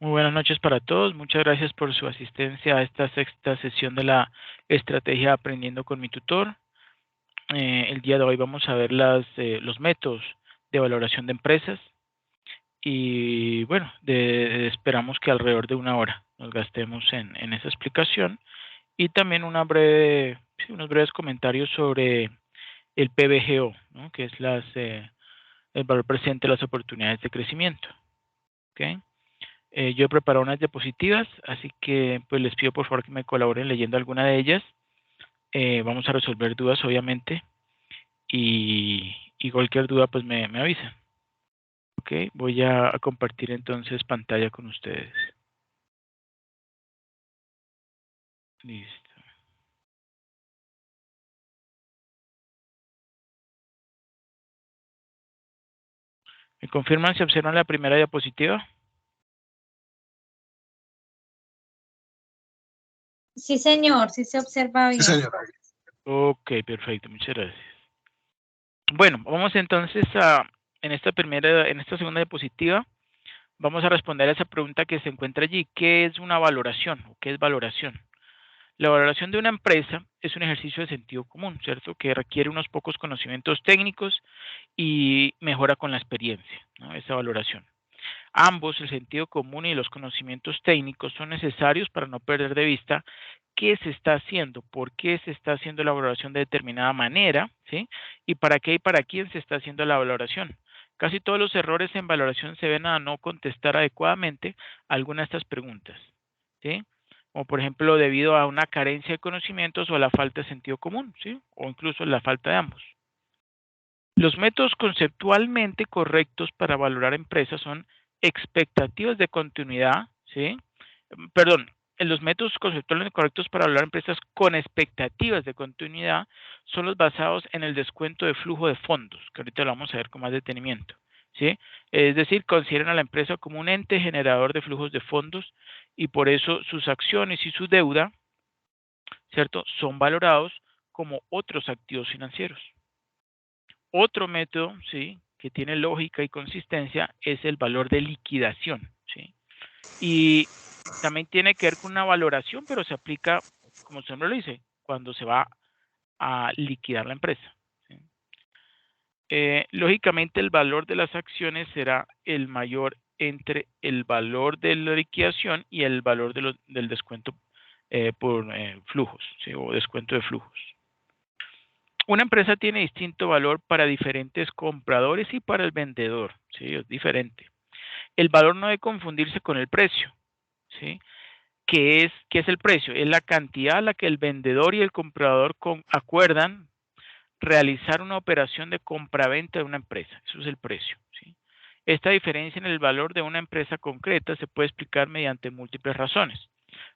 Muy buenas noches para todos. Muchas gracias por su asistencia a esta sexta sesión de la estrategia Aprendiendo con mi tutor. El día de hoy vamos a ver los métodos de valoración de empresas y bueno, esperamos que alrededor de una hora nos gastemos en esa explicación y también unos breves comentarios sobre el PBGO, ¿no? Que es el valor presente de las oportunidades de crecimiento. ¿Okay? Yo he preparado unas diapositivas, así que pues les pido por favor que me colaboren leyendo alguna de ellas. Vamos a resolver dudas, obviamente, y cualquier duda pues me avisan. Ok, voy a compartir entonces pantalla con ustedes. Listo. ¿Me confirman si observan la primera diapositiva? Sí, señor, sí se observa bien. Sí, señor. Ok, perfecto, muchas gracias. Bueno, vamos entonces en esta segunda diapositiva, vamos a responder a esa pregunta que se encuentra allí. ¿Qué es una valoración o qué es valoración? La valoración de una empresa es un ejercicio de sentido común, ¿cierto? Que requiere unos pocos conocimientos técnicos y mejora con la experiencia, ¿no? Esa valoración. Ambos, el sentido común y los conocimientos técnicos, son necesarios para no perder de vista qué se está haciendo, por qué se está haciendo la valoración de determinada manera, ¿sí? Y para qué y para quién se está haciendo la valoración. Casi todos los errores en valoración se ven a no contestar adecuadamente alguna de estas preguntas, ¿sí? Como por ejemplo debido a una carencia de conocimientos o a la falta de sentido común, ¿sí? O incluso la falta de ambos. Los métodos conceptualmente correctos para valorar empresas son expectativas de continuidad, ¿sí? Perdón, los métodos conceptualmente correctos para valorar empresas con expectativas de continuidad son los basados en el descuento de flujo de fondos, que ahorita lo vamos a ver con más detenimiento, ¿sí? Es decir, consideran a la empresa como un ente generador de flujos de fondos y por eso sus acciones y su deuda, ¿cierto?, son valorados como otros activos financieros. Otro método, ¿sí?, que tiene lógica y consistencia es el valor de liquidación, ¿sí? Y también tiene que ver con una valoración, pero se aplica, como su nombre lo dice, cuando se va a liquidar la empresa, ¿sí? Lógicamente, el valor de las acciones será el mayor entre el valor de la liquidación y el valor del descuento por flujos, ¿sí?, o descuento de flujos. Una empresa tiene distinto valor para diferentes compradores y para el vendedor, ¿sí? Es diferente. El valor no debe confundirse con el precio, ¿sí? ¿Qué es el precio? Es la cantidad a la que el vendedor y el comprador acuerdan realizar una operación de compraventa de una empresa. Eso es el precio, ¿sí? Esta diferencia en el valor de una empresa concreta se puede explicar mediante múltiples razones.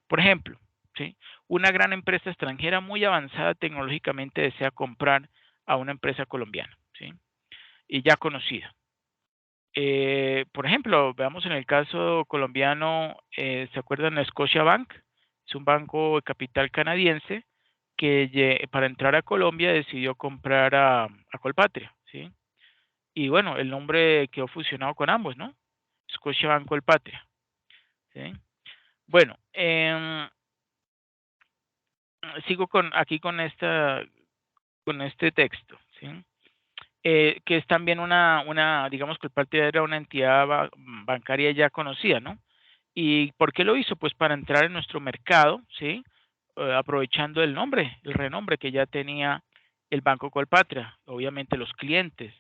Por ejemplo, ¿sí?, una gran empresa extranjera muy avanzada tecnológicamente desea comprar a una empresa colombiana, ¿sí?, y ya conocida. Por ejemplo, veamos en el caso colombiano, ¿se acuerdan de Scotiabank? Es un banco de capital canadiense que para entrar a Colombia decidió comprar a Colpatria, ¿sí? Y bueno, el nombre quedó fusionado con ambos, ¿no? Scotiabank Colpatria, ¿sí? Bueno, sigo aquí con este texto, ¿sí? Que es también digamos que Colpatria era una entidad bancaria ya conocida, ¿no? ¿Y por qué lo hizo? Pues para entrar en nuestro mercado, ¿sí? Aprovechando el renombre que ya tenía el Banco Colpatria, obviamente los clientes,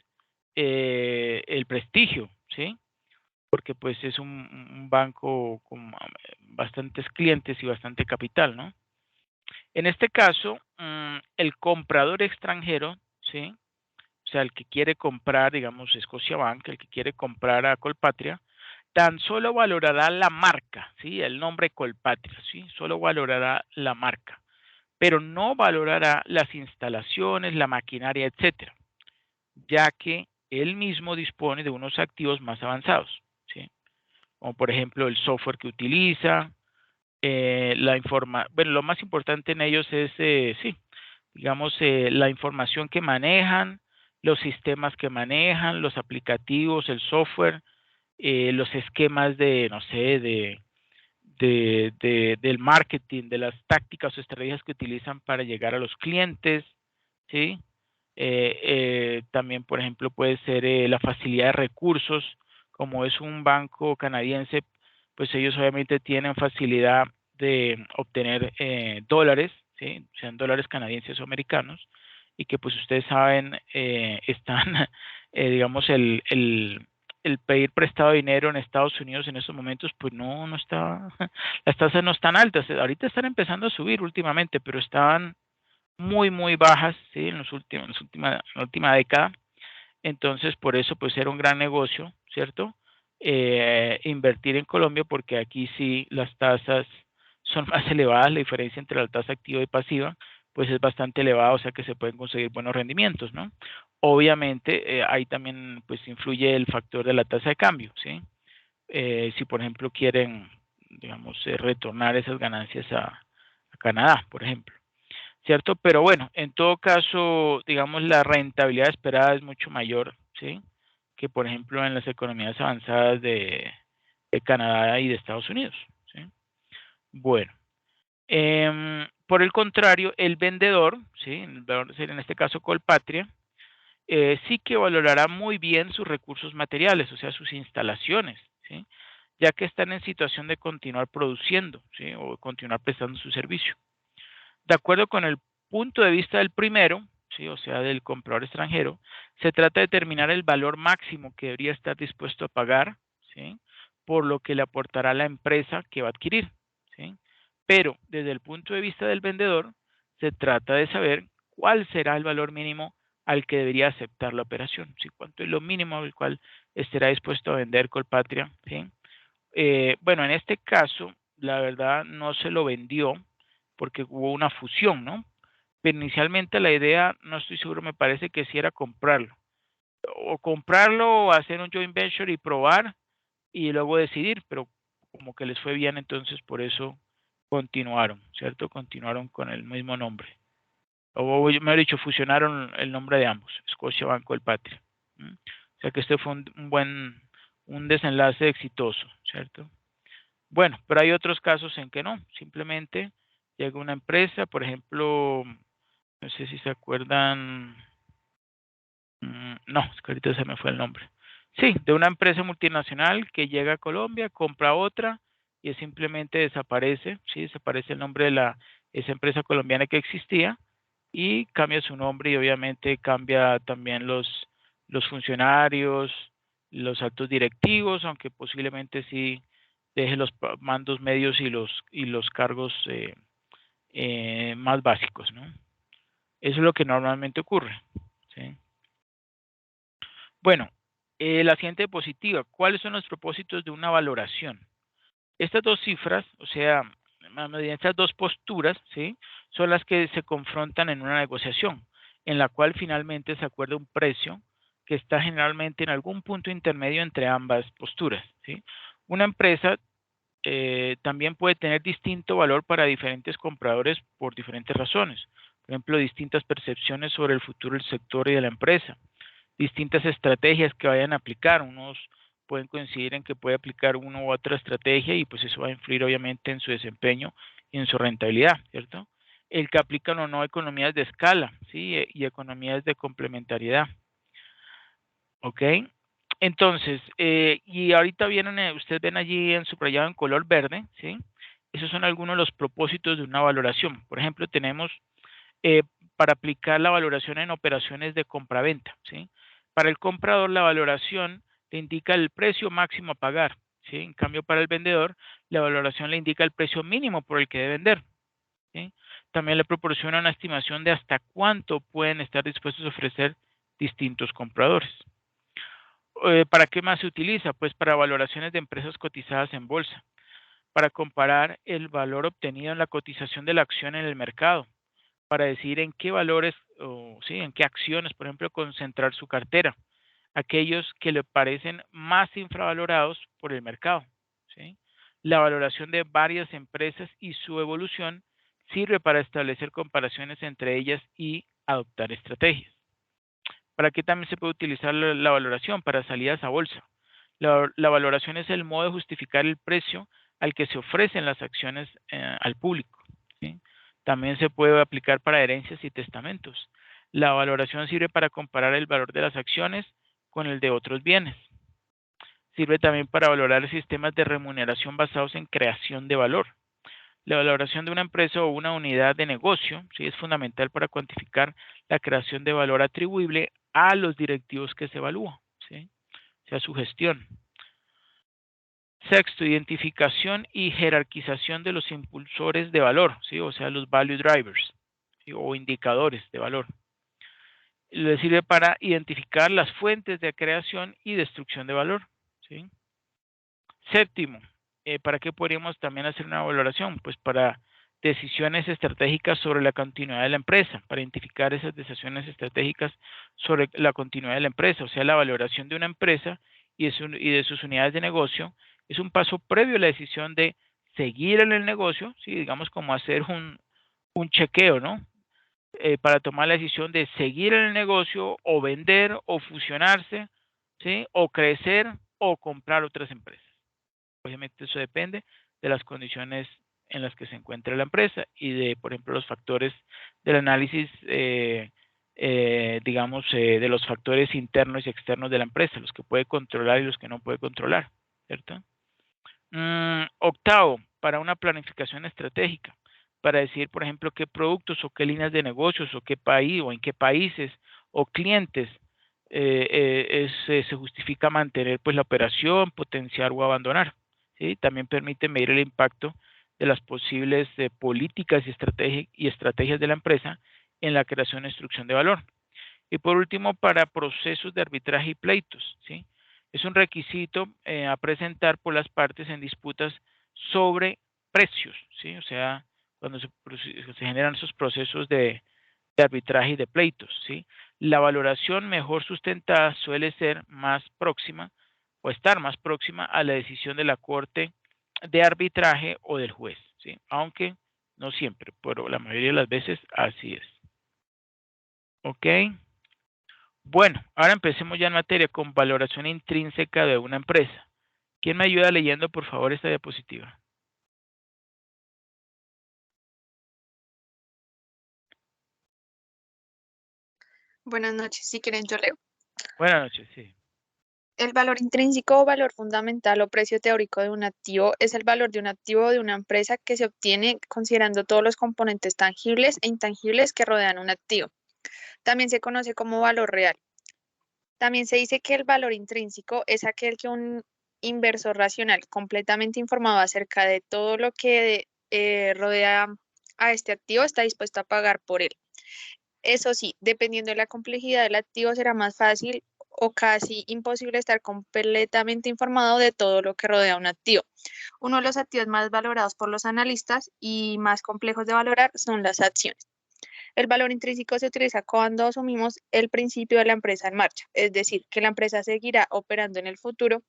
el prestigio, ¿sí? Porque pues es un banco con bastantes clientes y bastante capital, ¿no? En este caso, el comprador extranjero, ¿sí?, o sea, el que quiere comprar, digamos, Scotiabank, el que quiere comprar a Colpatria, tan solo valorará la marca, ¿sí?, el nombre Colpatria, ¿sí?, solo valorará la marca, pero no valorará las instalaciones, la maquinaria, etcétera, ya que él mismo dispone de unos activos más avanzados, ¿sí?, como por ejemplo el software que utiliza, bueno, lo más importante en ellos es, sí, digamos, la información que manejan, los sistemas que manejan, los aplicativos, el software, los esquemas de, no sé, del marketing, de las tácticas o estrategias que utilizan para llegar a los clientes, ¿sí? También, por ejemplo, puede ser la facilidad de recursos, como es un banco canadiense, pues ellos obviamente tienen facilidad de obtener dólares, ¿sí? Sean dólares canadienses o americanos, y que pues ustedes saben, están, digamos, el pedir prestado dinero en Estados Unidos en estos momentos, pues no está, las tasas no están altas. Ahorita están empezando a subir últimamente, pero estaban muy bajas, ¿sí? En la última década. Entonces, por eso, pues era un gran negocio, ¿cierto? Invertir en Colombia, porque aquí sí las tasas son más elevadas, la diferencia entre la tasa activa y pasiva, pues es bastante elevada, o sea que se pueden conseguir buenos rendimientos, ¿no? Obviamente, ahí también pues influye el factor de la tasa de cambio, ¿sí? Si por ejemplo quieren, digamos, retornar esas ganancias a Canadá, por ejemplo. ¿Cierto? Pero bueno, en todo caso, digamos, la rentabilidad esperada es mucho mayor, ¿sí? Que por ejemplo en las economías avanzadas de Canadá y de Estados Unidos, ¿sí? Bueno, por el contrario, el vendedor, ¿sí? El vendedor sería en este caso Colpatria, sí que valorará muy bien sus recursos materiales, o sea, sus instalaciones, ¿sí? Ya que están en situación de continuar produciendo, ¿sí? O continuar prestando su servicio. De acuerdo con el punto de vista del primero, ¿sí? O sea, del comprador extranjero, se trata de determinar el valor máximo que debería estar dispuesto a pagar, ¿sí? Por lo que le aportará la empresa que va a adquirir, ¿sí? Pero desde el punto de vista del vendedor, se trata de saber cuál será el valor mínimo al que debería aceptar la operación, ¿sí? Cuánto es lo mínimo al cual estará dispuesto a vender Colpatria, ¿sí? Bueno, en este caso, la verdad no se lo vendió porque hubo una fusión, ¿no? Pero inicialmente la idea, no estoy seguro, me parece que sí era comprarlo. O comprarlo o hacer un joint venture y probar y luego decidir, pero como que les fue bien, entonces por eso continuaron, ¿cierto? Continuaron con el mismo nombre. O mejor dicho, fusionaron el nombre de ambos, Scotia Banco del Patria. ¿Mm? O sea que este fue un desenlace exitoso, ¿cierto? Bueno, pero hay otros casos en que no, simplemente llega una empresa, por ejemplo, no sé si se acuerdan, no, es que ahorita se me fue el nombre. Sí, de una empresa multinacional que llega a Colombia, compra otra y simplemente desaparece, sí, desaparece el nombre de esa empresa colombiana que existía y cambia su nombre y obviamente cambia también los funcionarios, los altos directivos, aunque posiblemente sí deje los mandos medios y los cargos más básicos, ¿no? Eso es lo que normalmente ocurre, ¿sí? Bueno, la siguiente diapositiva, ¿cuáles son los propósitos de una valoración? Estas dos cifras, o sea, mediante estas dos posturas, ¿sí? Son las que se confrontan en una negociación, en la cual finalmente se acuerda un precio que está generalmente en algún punto intermedio entre ambas posturas, ¿sí? Una empresa también puede tener distinto valor para diferentes compradores por diferentes razones. Por ejemplo, distintas percepciones sobre el futuro del sector y de la empresa, distintas estrategias que vayan a aplicar. Unos pueden coincidir en que puede aplicar una u otra estrategia y pues eso va a influir obviamente en su desempeño y en su rentabilidad, ¿cierto? El que aplican o no economías de escala, ¿sí? Y economías de complementariedad, ¿ok? Entonces, y ahorita vienen, ustedes ven allí en subrayado en color verde, ¿sí? Esos son algunos de los propósitos de una valoración. Por ejemplo, tenemos eh, para aplicar la valoración en operaciones de compraventa, ¿sí? Para el comprador, la valoración le indica el precio máximo a pagar, ¿sí? En cambio, para el vendedor, la valoración le indica el precio mínimo por el que debe vender, ¿sí? También le proporciona una estimación de hasta cuánto pueden estar dispuestos a ofrecer distintos compradores. ¿Para qué más se utiliza? Pues para valoraciones de empresas cotizadas en bolsa, para comparar el valor obtenido en la cotización de la acción en el mercado, para decir en qué valores o sí, en qué acciones, por ejemplo, concentrar su cartera, aquellos que le parecen más infravalorados por el mercado, ¿sí? La valoración de varias empresas y su evolución sirve para establecer comparaciones entre ellas y adoptar estrategias. ¿Para qué también se puede utilizar la valoración? Para salidas a bolsa. La valoración es el modo de justificar el precio al que se ofrecen las acciones al público, ¿sí? También se puede aplicar para herencias y testamentos. La valoración sirve para comparar el valor de las acciones con el de otros bienes. Sirve también para valorar sistemas de remuneración basados en creación de valor. La valoración de una empresa o una unidad de negocio, ¿sí?, es fundamental para cuantificar la creación de valor atribuible a los directivos que se evalúan, ¿sí?, o sea, su gestión. Sexto, identificación y jerarquización de los impulsores de valor, ¿sí?, o sea, los value drivers, ¿sí?, o indicadores de valor. Le sirve para identificar las fuentes de creación y destrucción de valor, ¿sí? Séptimo, ¿para qué podríamos también hacer una valoración? Pues para decisiones estratégicas sobre la continuidad de la empresa, para identificar esas decisiones estratégicas sobre la continuidad de la empresa, o sea, la valoración de una empresa y de sus unidades de negocio es un paso previo a la decisión de seguir en el negocio, ¿sí?, digamos como hacer un chequeo, ¿no? Para tomar la decisión de seguir en el negocio o vender o fusionarse, ¿sí?, o crecer o comprar otras empresas. Obviamente eso depende de las condiciones en las que se encuentra la empresa y de, por ejemplo, los factores del análisis, digamos, de los factores internos y externos de la empresa, los que puede controlar y los que no puede controlar, ¿cierto? Octavo, para una planificación estratégica, para decir, por ejemplo, qué productos o qué líneas de negocios o qué país o en qué países o clientes se justifica mantener pues la operación, potenciar o abandonar, ¿sí? También permite medir el impacto de las posibles políticas y estrategias de la empresa en la creación y destrucción de valor. Y por último, para procesos de arbitraje y pleitos, ¿sí? Es un requisito a presentar por las partes en disputas sobre precios, ¿sí? O sea, cuando se generan esos procesos de arbitraje y de pleitos, ¿sí? La valoración mejor sustentada suele ser más próxima o estar más próxima a la decisión de la corte de arbitraje o del juez, ¿sí? Aunque no siempre, pero la mayoría de las veces así es. ¿Ok? Bueno, ahora empecemos ya en materia con valoración intrínseca de una empresa. ¿Quién me ayuda leyendo, por favor, esta diapositiva? Buenas noches, si quieren yo leo. Buenas noches, sí. El valor intrínseco o valor fundamental o precio teórico de un activo es el valor de un activo de una empresa que se obtiene considerando todos los componentes tangibles e intangibles que rodean un activo. También se conoce como valor real. También se dice que el valor intrínseco es aquel que un inversor racional completamente informado acerca de todo lo que rodea a este activo está dispuesto a pagar por él. Eso sí, dependiendo de la complejidad del activo, será más fácil o casi imposible estar completamente informado de todo lo que rodea un activo. Uno de los activos más valorados por los analistas y más complejos de valorar son las acciones. El valor intrínseco se utiliza cuando asumimos el principio de la empresa en marcha, es decir, que la empresa seguirá operando en el futuro.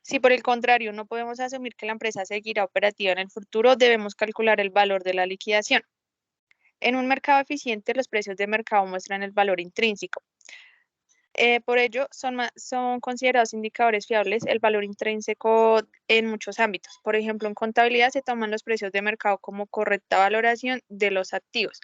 Si por el contrario no podemos asumir que la empresa seguirá operativa en el futuro, debemos calcular el valor de la liquidación. En un mercado eficiente, los precios de mercado muestran el valor intrínseco. Por ello, son considerados indicadores fiables el valor intrínseco en muchos ámbitos. Por ejemplo, en contabilidad se toman los precios de mercado como correcta valoración de los activos.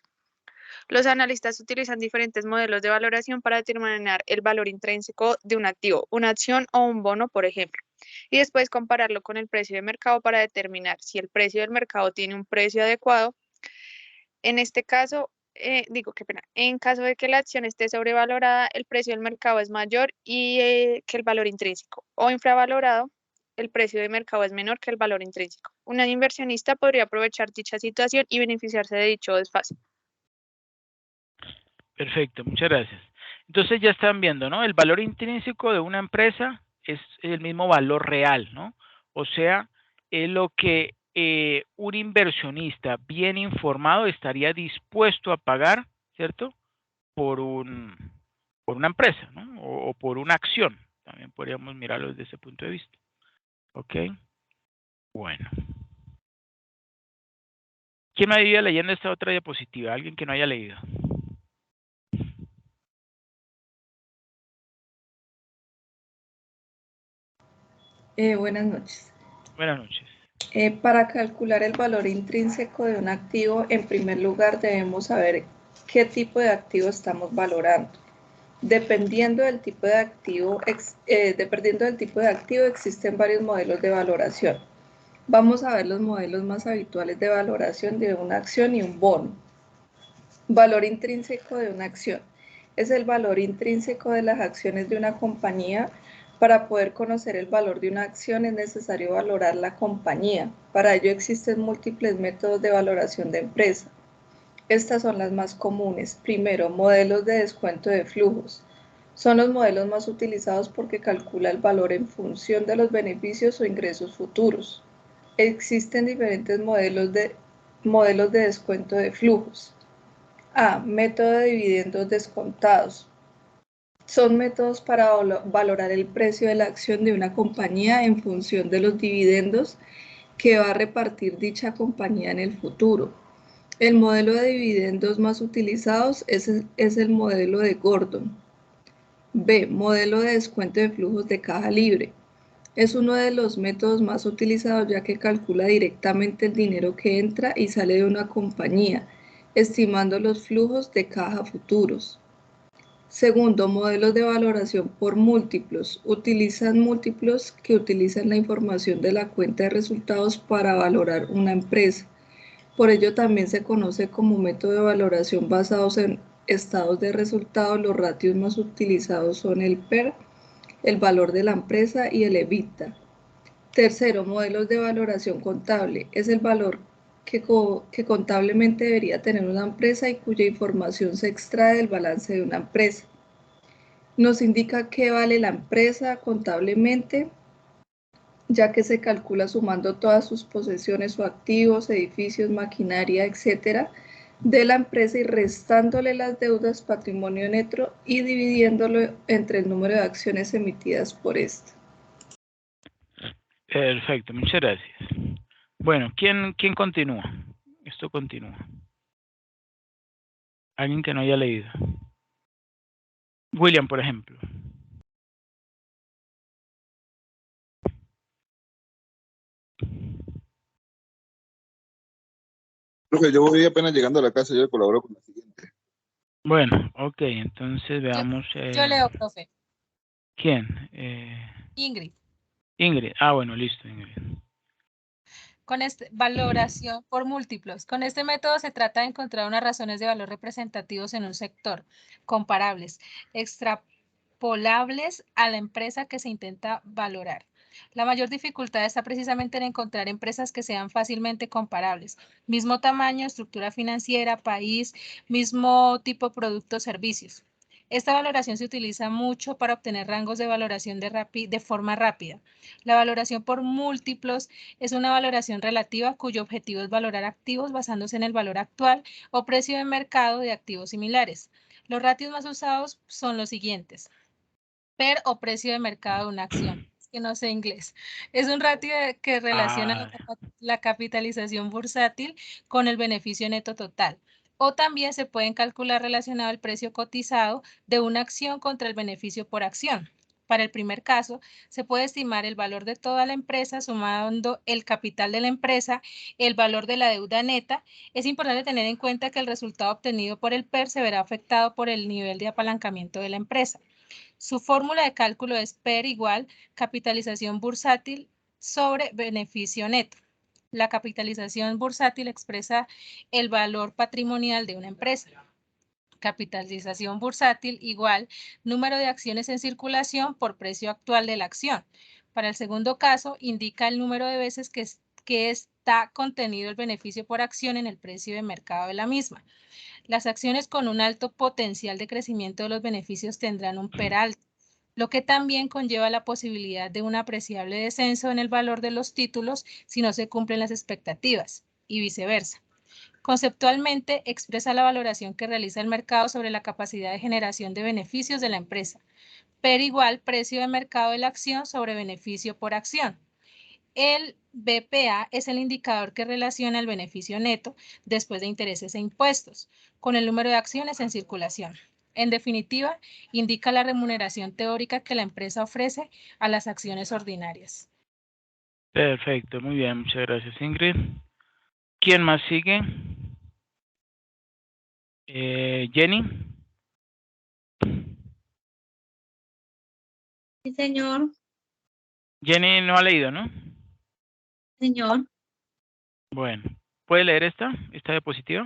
Los analistas utilizan diferentes modelos de valoración para determinar el valor intrínseco de un activo, una acción o un bono, por ejemplo, y después compararlo con el precio de mercado para determinar si el precio del mercado tiene un precio adecuado. En este caso, qué pena, en caso de que la acción esté sobrevalorada, el precio del mercado es mayor que el valor intrínseco, o infravalorado, el precio de mercado es menor que el valor intrínseco. Un inversionista podría aprovechar dicha situación y beneficiarse de dicho desfase. Perfecto, muchas gracias. Entonces ya están viendo, ¿no? El valor intrínseco de una empresa es el mismo valor real, ¿no? O sea, es lo que un inversionista bien informado estaría dispuesto a pagar, ¿cierto? Por por una empresa, ¿no? O por una acción. También podríamos mirarlo desde ese punto de vista. ¿Ok? Bueno. ¿Quién me ayuda leyendo esta otra diapositiva? ¿Alguien que no haya leído? Buenas noches. Buenas noches. Para calcular el valor intrínseco de un activo, en primer lugar debemos saber qué tipo de activo estamos valorando. Dependiendo del tipo de activo, existen varios modelos de valoración. Vamos a ver los modelos más habituales de valoración de una acción y un bono. Valor intrínseco de una acción. Es el valor intrínseco de las acciones de una compañía. Para poder conocer el valor de una acción es necesario valorar la compañía. Para ello existen múltiples métodos de valoración de empresa. Estas son las más comunes. Primero, modelos de descuento de flujos. Son los modelos más utilizados porque calcula el valor en función de los beneficios o ingresos futuros. Existen diferentes modelos de descuento de flujos. A. Método de dividendos descontados. Son métodos para valorar el precio de la acción de una compañía en función de los dividendos que va a repartir dicha compañía en el futuro. El modelo de dividendos más utilizados es el modelo de Gordon. B. Modelo de descuento de flujos de caja libre. Es uno de los métodos más utilizados ya que calcula directamente el dinero que entra y sale de una compañía, estimando los flujos de caja futuros. Segundo, modelos de valoración por múltiplos. Utilizan múltiplos que utilizan la información de la cuenta de resultados para valorar una empresa. Por ello también se conoce como método de valoración basados en estados de resultados. Los ratios más utilizados son el PER, el valor de la empresa y el EBITDA. Tercero, modelos de valoración contable. Es el valor que contablemente debería tener una empresa y cuya información se extrae del balance de una empresa. Nos indica qué vale la empresa contablemente, ya que se calcula sumando todas sus posesiones o activos, edificios, maquinaria, etcétera, de la empresa y restándole las deudas, patrimonio neto y dividiéndolo entre el número de acciones emitidas por esta. Perfecto, muchas gracias. Bueno, ¿quién continúa? Esto continúa. Alguien que no haya leído. William, por ejemplo. Profe, yo voy apenas llegando a la casa, yo colaboro con la siguiente. Bueno, ok, entonces veamos. Yo leo, profe. ¿Quién? Ingrid. Ingrid. Ah, bueno, listo, Ingrid. Con valoración por múltiplos. Con este método se trata de encontrar unas razones de valor representativos en un sector, comparables, extrapolables a la empresa que se intenta valorar. La mayor dificultad está precisamente en encontrar empresas que sean fácilmente comparables. Mismo tamaño, estructura financiera, país, mismo tipo de productos, servicios. Esta valoración se utiliza mucho para obtener rangos de valoración de forma rápida. La valoración por múltiplos es una valoración relativa cuyo objetivo es valorar activos basándose en el valor actual o precio de mercado de activos similares. Los ratios más usados son los siguientes. PER o precio de mercado de una acción. Es que no sé inglés. Es un ratio que relaciona la capitalización bursátil con el beneficio neto total. O también se pueden calcular relacionado al precio cotizado de una acción contra el beneficio por acción. Para el primer caso, se puede estimar el valor de toda la empresa sumando el capital de la empresa, el valor de la deuda neta. Es importante tener en cuenta que el resultado obtenido por el PER se verá afectado por el nivel de apalancamiento de la empresa. Su fórmula de cálculo es PER igual capitalización bursátil sobre beneficio neto. La capitalización bursátil expresa el valor patrimonial de una empresa. Capitalización bursátil igual número de acciones en circulación por precio actual de la acción. Para el segundo caso, indica el número de veces que está contenido el beneficio por acción en el precio de mercado de la misma. Las acciones con un alto potencial de crecimiento de los beneficios tendrán un PER alto, lo que también conlleva la posibilidad de un apreciable descenso en el valor de los títulos si no se cumplen las expectativas, y viceversa. Conceptualmente, expresa la valoración que realiza el mercado sobre la capacidad de generación de beneficios de la empresa. PER igual precio de mercado de la acción sobre beneficio por acción. El BPA es el indicador que relaciona el beneficio neto después de intereses e impuestos con el número de acciones en circulación. En definitiva, indica la remuneración teórica que la empresa ofrece a las acciones ordinarias. Perfecto, muy bien, muchas gracias, Ingrid. ¿Quién más sigue? Jenny. Sí, señor. Jenny no ha leído, ¿no? Señor. Bueno, ¿puede leer esta diapositiva?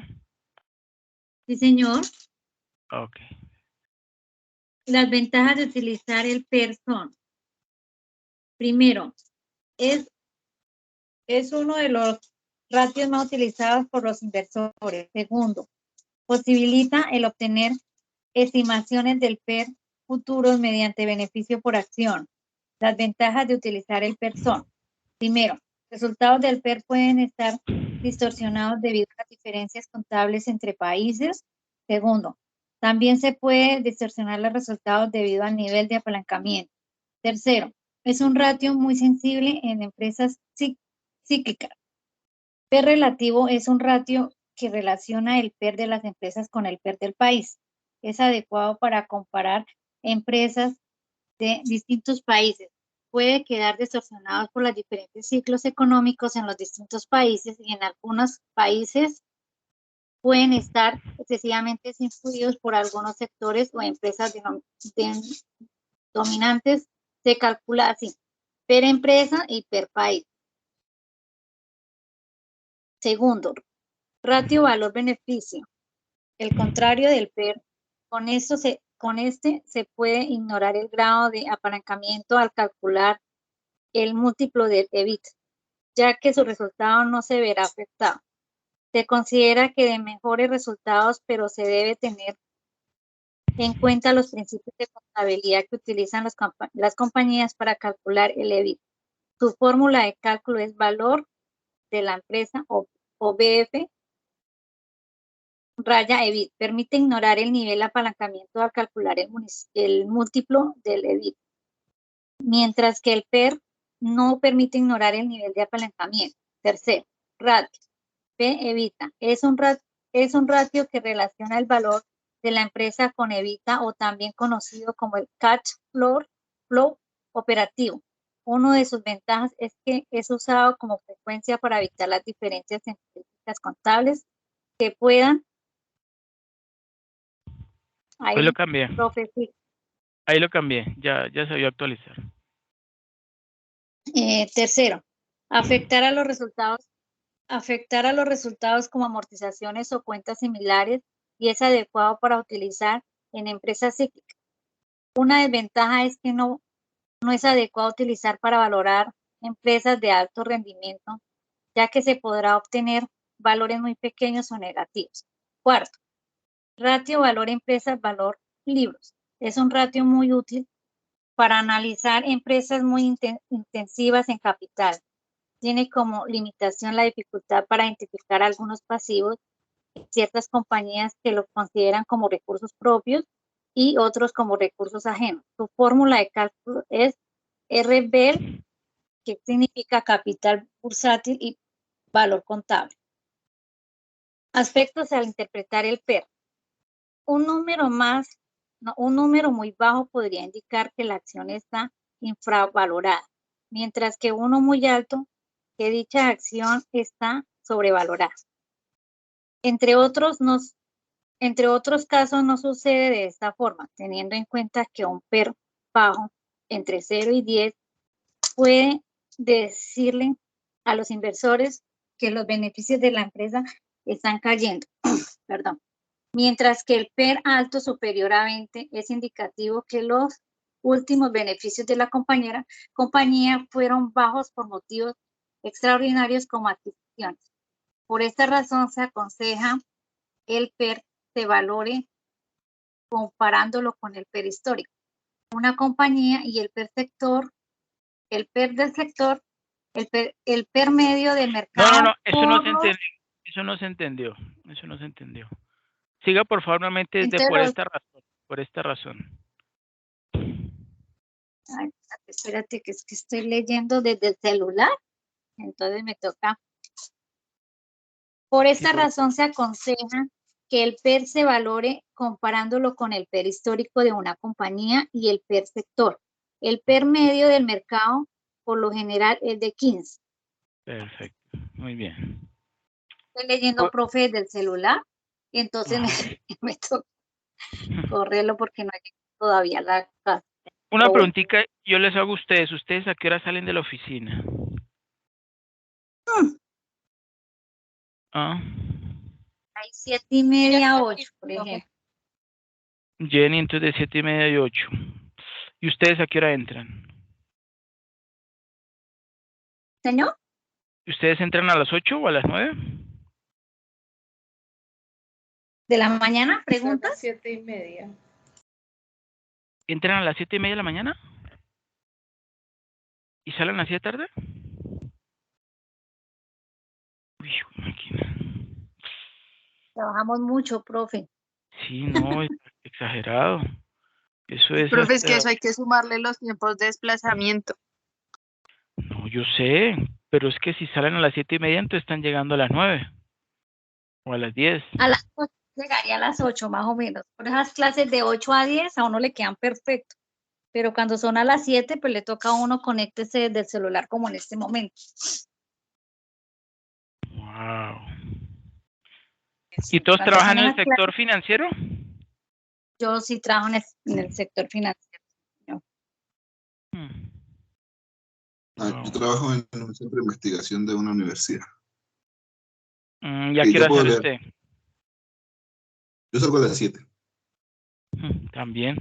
Sí, señor. Ok. Las ventajas de utilizar el PER son, primero, es uno de los ratios más utilizados por los inversores. Segundo, posibilita el obtener estimaciones del PER futuros mediante beneficio por acción. Las ventajas de utilizar el PER son, primero, resultados del PER pueden estar distorsionados debido a las diferencias contables entre países. Segundo, también se puede distorsionar los resultados debido al nivel de apalancamiento. Tercero, es un ratio muy sensible en empresas cíclicas. PER relativo es un ratio que relaciona el PER de las empresas con el PER del país. Es adecuado para comparar empresas de distintos países. Puede quedar distorsionados por los diferentes ciclos económicos en los distintos países y en algunos países pueden estar excesivamente influidos por algunos sectores o empresas dominantes. Se calcula así, per empresa y per país. Segundo, ratio valor-beneficio. El contrario del PER. Con este se puede ignorar el grado de apalancamiento al calcular el múltiplo del EBIT, ya que su resultado no se verá afectado. Se considera que de mejores resultados, pero se debe tener en cuenta los principios de contabilidad que utilizan las compañías para calcular el EBIT. Su fórmula de cálculo es valor de la empresa o BF raya EBIT. Permite ignorar el nivel de apalancamiento al calcular el múltiplo del EBIT, mientras que el PER no permite ignorar el nivel de apalancamiento. Tercero, ratio. P evita. Es un ratio que relaciona el valor de la empresa con EBITDA o también conocido como el cash flow operativo. Una de sus ventajas es que es usado como frecuencia para evitar las diferencias en políticas contables que puedan. Ahí lo cambié. Profe, sí. Ahí lo cambié, ya se vio actualizar. Tercero, afectar a los resultados como amortizaciones o cuentas similares y es adecuado para utilizar en empresas cíclicas. Una desventaja es que no es adecuado utilizar para valorar empresas de alto rendimiento, ya que se podrá obtener valores muy pequeños o negativos. Cuarto, ratio valor empresas valor libros. Es un ratio muy útil para analizar empresas muy intensivas en capital. Tiene como limitación la dificultad para identificar algunos pasivos en ciertas compañías que los consideran como recursos propios y otros como recursos ajenos. Su fórmula de cálculo es RBER, que significa capital bursátil y valor contable. Aspectos al interpretar el PER. Un número muy bajo podría indicar que la acción está infravalorada, mientras que uno muy alto que dicha acción está sobrevalorada. Entre otros casos no sucede de esta forma, teniendo en cuenta que un PER bajo entre 0 y 10 puede decirle a los inversores que los beneficios de la empresa están cayendo. Perdón. Mientras que el PER alto superior a 20 es indicativo que los últimos beneficios de la compañía fueron bajos por motivos extraordinarios como adquisiciones. Por esta razón se aconseja el PER se valore comparándolo con el PER histórico. Una compañía y el PER sector, el PER del sector, el PER medio del mercado. No, eso no se entendió. Eso no se entendió. Siga por favor nuevamente por esta razón. Ay, espérate, que es que estoy leyendo desde el celular, entonces me toca. Por esta razón se aconseja que el PER se valore comparándolo con el PER histórico de una compañía y el PER sector. El PER medio del mercado por lo general es de 15. Perfecto, muy bien. Estoy leyendo, Bu- profe, del celular y entonces Ajá. me toca correrlo porque no hay todavía la casa. Una Pero bueno, preguntita, yo les hago a ustedes. ¿Ustedes a qué hora salen de la oficina? Ah, hay 7:30, 8, por ejemplo. Jenny, entonces de 7:30 y 8. ¿Y ustedes a qué hora entran? ¿Señor? ¿Y ustedes entran a las 8 o a las 9? ¿De la mañana? ¿Preguntas? 7:30. ¿Entran a las 7:30 de la mañana? ¿Y salen así de tarde? Uy, máquina. Trabajamos mucho, profe. Sí, no, es exagerado. Eso es Profe, es que hasta... eso hay que sumarle los tiempos de desplazamiento. No, yo sé, pero es que si salen a las 7:30, entonces están llegando a las 9 o a las 10. A las 8, llegaría a las 8 más o menos. Por esas clases de 8 a 10 a uno le quedan perfecto. Pero cuando son a las 7, pues le toca a uno conéctese desde el celular como en este momento. Wow. ¿Y Sí, todos cuando trabajan son en el esas clases, sector financiero? yo sí trabajo en el sector financiero. Hmm. Yo Wow. trabajo en un centro de investigación de una universidad. ¿Y a qué Ya hora puedo sale leer. usted? Yo salgo a las 7. También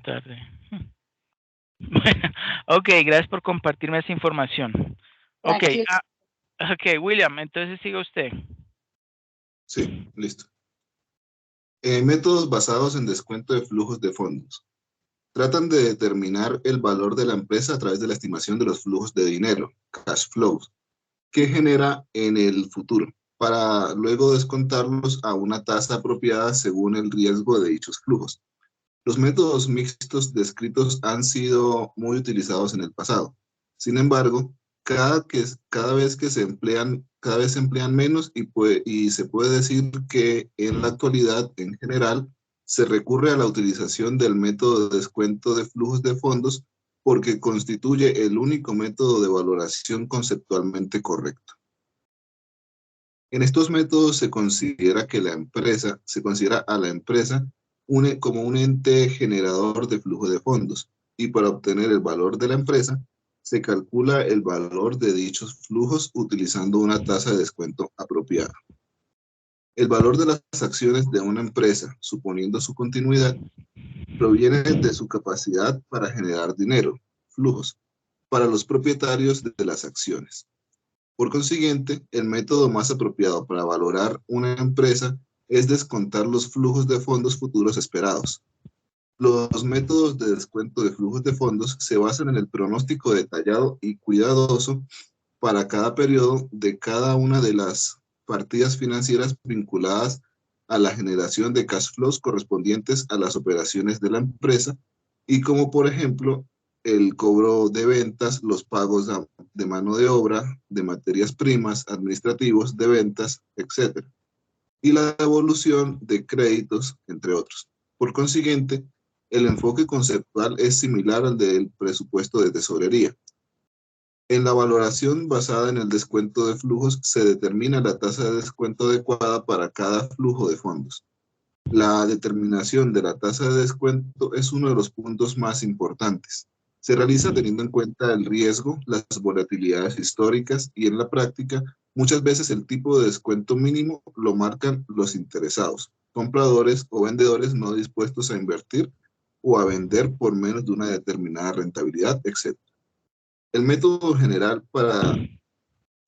tarde. Bueno, ok, gracias por compartirme esa información. Ok, Tranquilo. ok, William, entonces siga usted. Sí, listo. Métodos basados en descuento de flujos de fondos. Tratan de determinar el valor de la empresa a través de la estimación de los flujos de dinero, cash flows, que genera en el futuro, para luego descontarlos a una tasa apropiada según el riesgo de dichos flujos. Los métodos mixtos descritos han sido muy utilizados en el pasado. Sin embargo, cada vez se emplean menos y se puede decir que en la actualidad, en general, se recurre a la utilización del método de descuento de flujos de fondos porque constituye el único método de valoración conceptualmente correcto. En estos métodos se considera a la empresa como un ente generador de flujo de fondos, y para obtener el valor de la empresa se calcula el valor de dichos flujos utilizando una tasa de descuento apropiada. El valor de las acciones de una empresa, suponiendo su continuidad, proviene de su capacidad para generar dinero, flujos, para los propietarios de las acciones. Por consiguiente, el método más apropiado para valorar una empresa es descontar los flujos de fondos futuros esperados. Los métodos de descuento de flujos de fondos se basan en el pronóstico detallado y cuidadoso para cada periodo de cada una de las partidas financieras vinculadas a la generación de cash flows correspondientes a las operaciones de la empresa, y como por ejemplo el cobro de ventas, los pagos de mano de obra, de materias primas, administrativos, de ventas, etc. Y la devolución de créditos, entre otros. Por consiguiente, el enfoque conceptual es similar al del presupuesto de tesorería. En la valoración basada en el descuento de flujos se determina la tasa de descuento adecuada para cada flujo de fondos. La determinación de la tasa de descuento es uno de los puntos más importantes. Se realiza teniendo en cuenta el riesgo, las volatilidades históricas y en la práctica muchas veces el tipo de descuento mínimo lo marcan los interesados, compradores o vendedores no dispuestos a invertir o a vender por menos de una determinada rentabilidad, etc. El método general para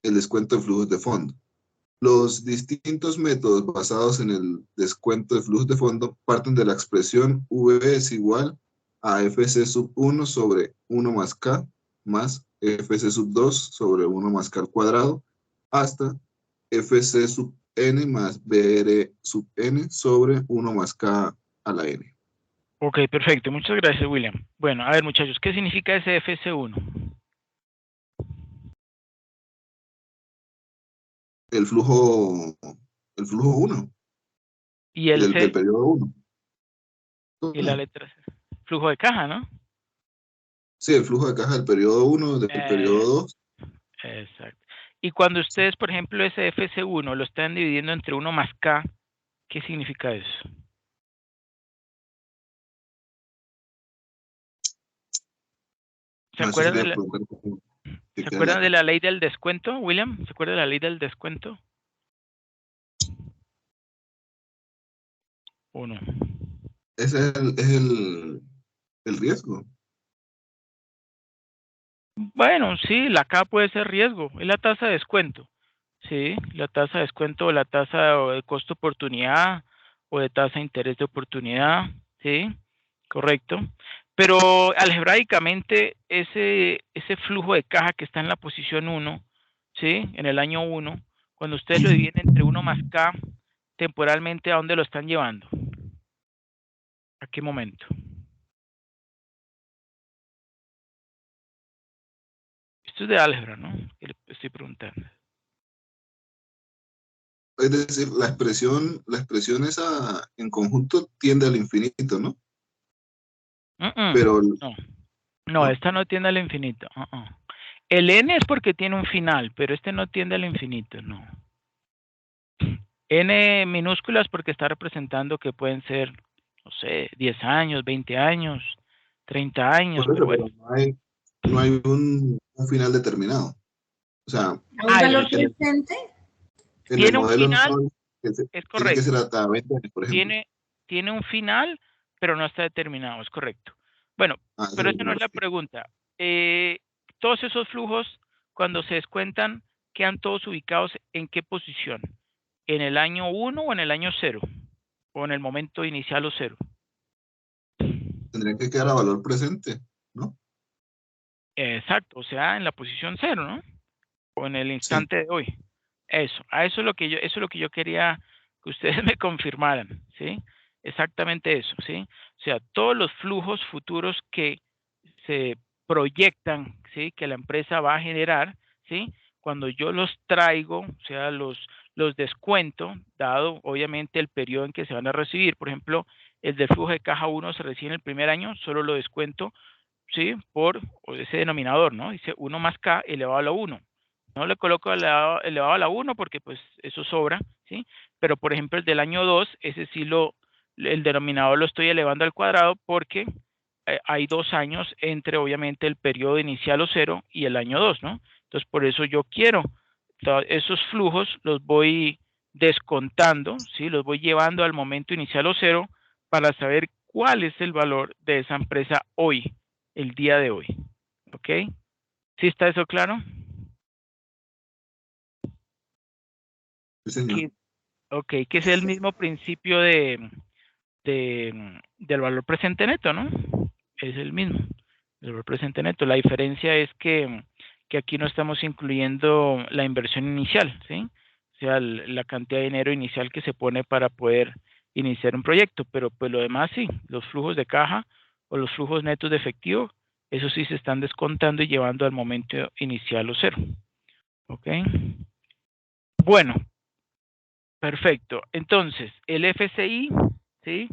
el descuento de flujos de fondo. Los distintos métodos basados en el descuento de flujos de fondo parten de la expresión V es igual a FC sub 1 sobre 1 más K más FC sub 2 sobre 1 más K al cuadrado hasta FC sub N más BR sub N sobre 1 más K a la N. Ok, perfecto. Muchas gracias, William. Bueno, a ver, muchachos, ¿qué significa ese FC1? El flujo 1 Y el del C periodo 1. y la letra C. Flujo de caja, ¿no? Sí, el flujo de caja del periodo 1, del periodo 2. Exacto. Y cuando ustedes, por ejemplo, ese FC1 lo están dividiendo entre 1 más K, ¿qué significa eso? ¿Se No, eso acuerdan sería de la, preguntar ¿se qué acuerdan queda. de la ley del descuento, William? ¿Se acuerda de la ley del descuento? ¿O no? Ese es el riesgo. Bueno, sí, la K puede ser riesgo, es la tasa de descuento. Sí, la tasa de descuento o la tasa de costo oportunidad o de tasa de interés de oportunidad, sí, correcto. Pero algebraicamente ese flujo de caja que está en la posición 1, sí, en el año 1, cuando ustedes lo dividen entre 1 más K, temporalmente, ¿a dónde lo están llevando? ¿A qué momento? Esto es de álgebra, ¿no? Que le estoy preguntando. Es decir, la expresión esa en conjunto tiende al infinito, ¿no? Pero, No, ¿no? esta no tiende al infinito. El n es porque tiene un final, pero este no tiende al infinito, no. N minúsculas porque está representando que pueden ser, no sé, 10 años, 20 años, 30 años, Por pero eso, bueno. pero no hay un final determinado. O sea, ¿A un valor Eso. presente? en el Tiene un modelo final, no es tiene que ser correcto. hasta 20 años, por ejemplo. Tiene un final, pero no está determinado, es correcto. Bueno, Eso pero es lo esa que no me es la refiero. pregunta. Todos esos flujos, cuando se descuentan, quedan todos ubicados en qué posición. ¿En el año 1 o en el año 0? ¿O en el momento inicial o 0? Tendrían que quedar a valor presente, ¿no? Exacto, o sea, en la posición 0, ¿no? O en el Sí. instante de hoy. Eso es lo que yo quería que ustedes me confirmaran, ¿sí? Exactamente eso, ¿sí? O sea, todos los flujos futuros que se proyectan, ¿sí? Que la empresa va a generar, ¿sí? Cuando yo los traigo, o sea, los descuento, dado obviamente el periodo en que se van a recibir. Por ejemplo, el de flujo de caja 1 se recibe en el primer año, solo lo descuento, ¿sí? Por ese denominador, ¿no? Dice 1 más K elevado a la 1. No le coloco elevado a la 1 porque pues eso sobra, ¿sí? Pero por ejemplo el del año 2, ese sí el denominador lo estoy elevando al cuadrado porque hay 2 años entre obviamente el periodo inicial o 0 y el año 2, ¿no? Entonces por eso yo quiero esos flujos los voy descontando, ¿sí? Los voy llevando al momento inicial o 0 para saber cuál es el valor de esa empresa hoy, el día de hoy. ¿Ok? ¿Sí está eso claro? Sí, señor. Ok, que es el mismo principio del valor presente neto, ¿no? Es el mismo, el valor presente neto. La diferencia es que aquí no estamos incluyendo la inversión inicial, ¿sí? O sea, la cantidad de dinero inicial que se pone para poder iniciar un proyecto, pero pues lo demás sí, los flujos de caja o los flujos netos de efectivo, eso sí se están descontando y llevando al momento inicial o 0. ¿Ok? Bueno, perfecto. Entonces, el FCI, ¿sí?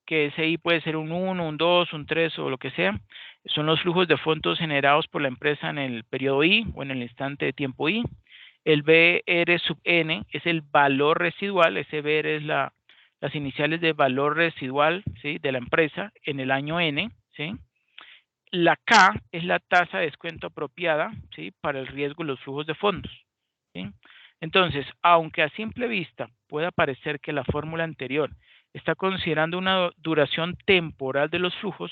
Que ese I puede ser un 1, un 2, un 3 o lo que sea, son los flujos de fondos generados por la empresa en el periodo I o en el instante de tiempo I. El BR sub N es el valor residual, ese BR es las iniciales de valor residual, ¿sí? De la empresa en el año N, ¿sí? La K es la tasa de descuento apropiada, ¿sí? Para el riesgo y los flujos de fondos, ¿sí? Entonces, aunque a simple vista pueda parecer que la fórmula anterior está considerando una duración temporal de los flujos,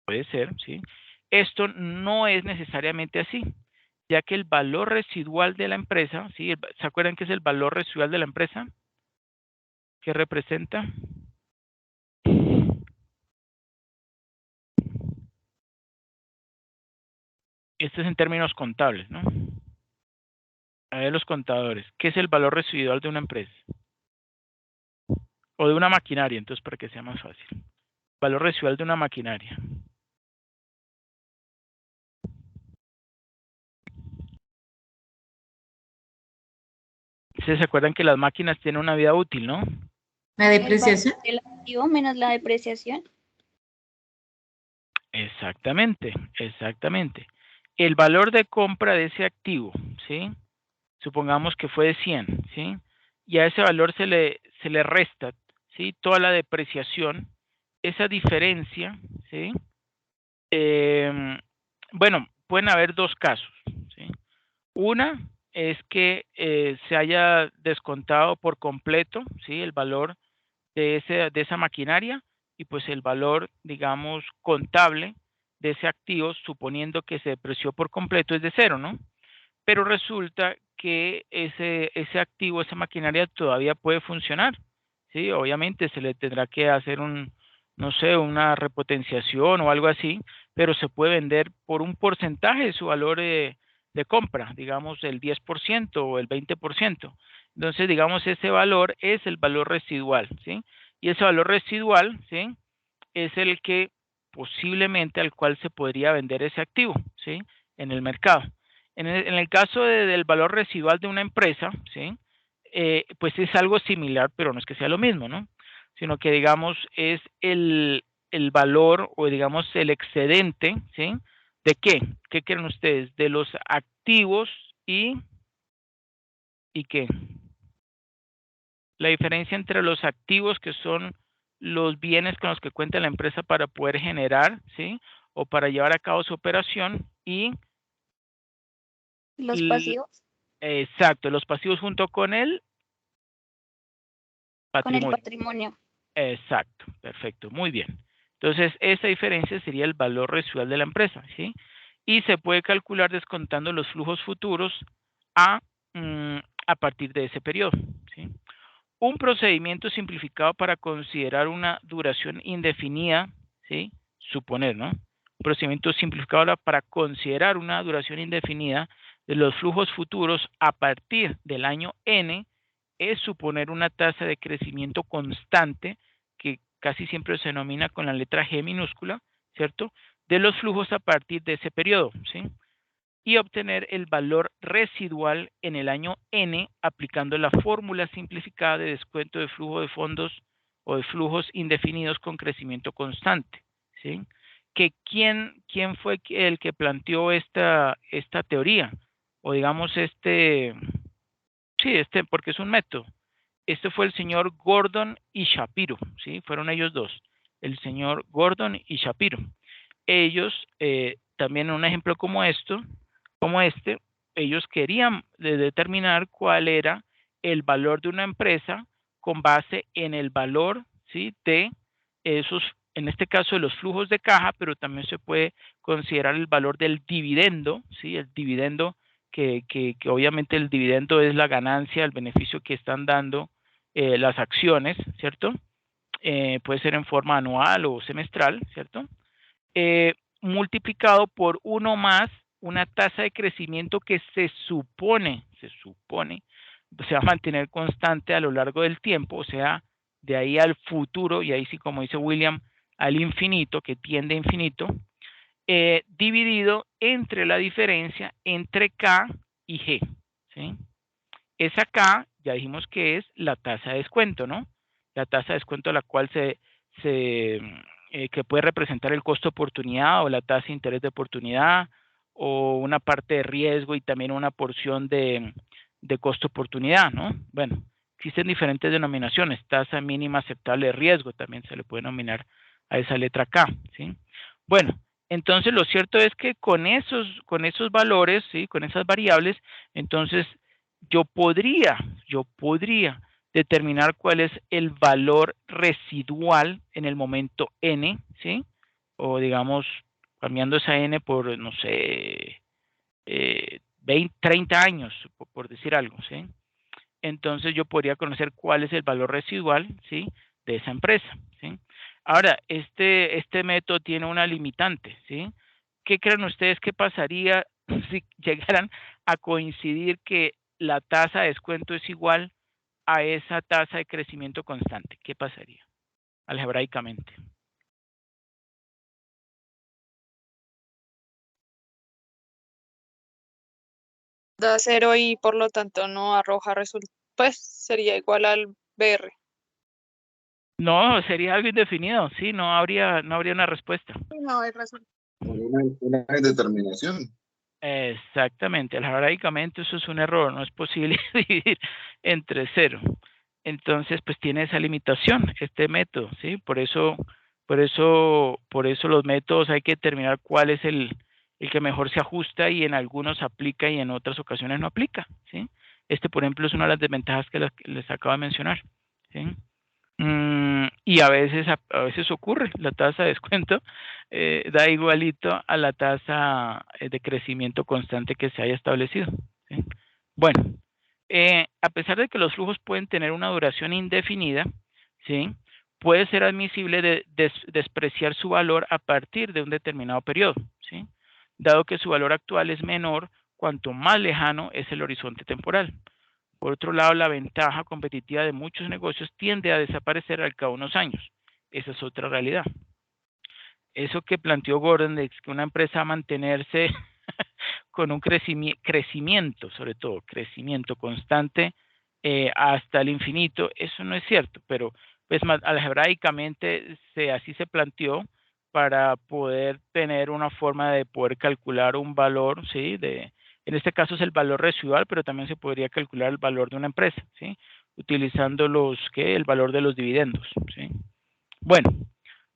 puede ser, ¿sí? Esto no es necesariamente así, ya que el valor residual de la empresa, ¿sí? ¿Se acuerdan qué es el valor residual de la empresa? ¿Qué representa? Esto es en términos contables, ¿no? A ver los contadores, ¿qué es el valor residual de una empresa? O de una maquinaria, entonces para que sea más fácil. Valor residual de una maquinaria. ¿Ustedes se acuerdan que las máquinas tienen una vida útil, no? ¿La depreciación? El activo menos la depreciación. Exactamente, exactamente. El valor de compra de ese activo, ¿sí? Supongamos que fue de 100, ¿sí? Y a ese valor se le resta, ¿sí? Toda la depreciación, esa diferencia, ¿sí? Bueno, pueden haber dos casos, ¿sí? Una es que se haya descontado por completo, ¿sí? El valor de esa maquinaria y pues el valor, digamos, contable de ese activo, suponiendo que se depreció por completo, es de cero, ¿no? Pero resulta que ese activo, esa maquinaria todavía puede funcionar, ¿sí? Obviamente se le tendrá que hacer no sé, una repotenciación o algo así, pero se puede vender por un porcentaje de su valor de compra, digamos el 10% o el 20%. Entonces, digamos, ese valor es el valor residual, ¿sí? Y ese valor residual, ¿sí? Es el que posiblemente al cual se podría vender ese activo, ¿sí? En el mercado. En el caso del valor residual de una empresa, ¿sí? Pues es algo similar, pero no es que sea lo mismo, ¿no? Sino que, digamos, es el valor o, digamos, el excedente, ¿sí? ¿De qué? ¿Qué creen ustedes? De los activos y qué. La diferencia entre los activos, que son los bienes con los que cuenta la empresa para poder generar, ¿sí? O para llevar a cabo su operación y Los pasivos exacto, los pasivos junto con el con el patrimonio. patrimonio. Exacto, perfecto, muy bien. Entonces, esa diferencia sería el valor residual de la empresa, ¿sí? Y se puede calcular descontando los flujos futuros a, a partir de ese periodo, ¿sí? Un procedimiento simplificado para considerar una duración indefinida, ¿sí? Suponer, ¿no? Un procedimiento simplificado para considerar una duración indefinida de los flujos futuros a partir del año N es suponer una tasa de crecimiento constante que casi siempre se denomina con la letra G minúscula, ¿cierto? De los flujos a partir de ese periodo, ¿sí? Y obtener el valor residual en el año N aplicando la fórmula simplificada de descuento de flujo de fondos o de flujos indefinidos con crecimiento constante, ¿sí? ¿Quién fue el que planteó esta teoría? O digamos sí, porque es un método. Este fue el señor Gordon y Shapiro, ¿sí? Fueron ellos dos, el señor Gordon y Shapiro. Ellos, también un ejemplo como este, ellos querían determinar cuál era el valor de una empresa con base en el valor, ¿sí? De esos, en este caso de los flujos de caja, pero también se puede considerar el valor del dividendo, ¿sí? El dividendo, que obviamente el dividendo es la ganancia, el beneficio que están dando las acciones, ¿cierto? Puede ser en forma anual o semestral, ¿cierto? Multiplicado por uno más una tasa de crecimiento que se supone se va a mantener constante a lo largo del tiempo, o sea, de ahí al futuro, y ahí sí, como dice William, al infinito, que tiende a infinito, dividido entre la diferencia entre K y G, ¿sí? Esa K, ya dijimos que es la tasa de descuento, ¿no? La tasa de descuento a la cual que puede representar el costo de oportunidad o la tasa de interés de oportunidad o una parte de riesgo y también una porción de costo de oportunidad, ¿no? Bueno, existen diferentes denominaciones. Tasa mínima aceptable de riesgo también se le puede denominar a esa letra K, ¿sí? Bueno, entonces lo cierto es que con esos valores, ¿sí? Con esas variables, entonces yo podría determinar cuál es el valor residual en el momento N, ¿sí? O digamos, cambiando esa N por, no sé, 20, 30 años, por decir algo, ¿sí? Entonces yo podría conocer cuál es el valor residual, ¿sí? De esa empresa, ¿sí? Ahora, este método tiene una limitante, ¿sí? ¿Qué creen ustedes que pasaría si llegaran a coincidir que la tasa de descuento es igual a esa tasa de crecimiento constante? ¿Qué pasaría algebraicamente? Da cero y por lo tanto no arroja resultados. Pues sería igual al BR. No, sería algo indefinido, sí, no habría una respuesta. No, hay razón. Una determinación. Exactamente, algebraicamente eso es un error, no es posible dividir entre 0. Entonces, pues tiene esa limitación, este método, ¿sí? Por eso los métodos hay que determinar cuál es el que mejor se ajusta y en algunos aplica y en otras ocasiones no aplica, ¿sí? Este, por ejemplo, es una de las desventajas que les acabo de mencionar, ¿sí? Y a veces ocurre, la tasa de descuento da igualito a la tasa de crecimiento constante que se haya establecido, ¿sí? Bueno, a pesar de que los flujos pueden tener una duración indefinida, ¿sí? Puede ser admisible despreciar su valor a partir de un determinado periodo, ¿sí? Dado que su valor actual es menor cuanto más lejano es el horizonte temporal. Por otro lado, la ventaja competitiva de muchos negocios tiende a desaparecer al cabo de unos años. Esa es otra realidad. Eso que planteó Gordon de que una empresa va a mantenerse con un crecimiento, sobre todo crecimiento constante hasta el infinito, eso no es cierto, pero pues algebraicamente así se planteó para poder tener una forma de poder calcular un valor, ¿sí? En este caso es el valor residual, pero también se podría calcular el valor de una empresa, ¿sí? Utilizando el valor de los dividendos, ¿sí? Bueno,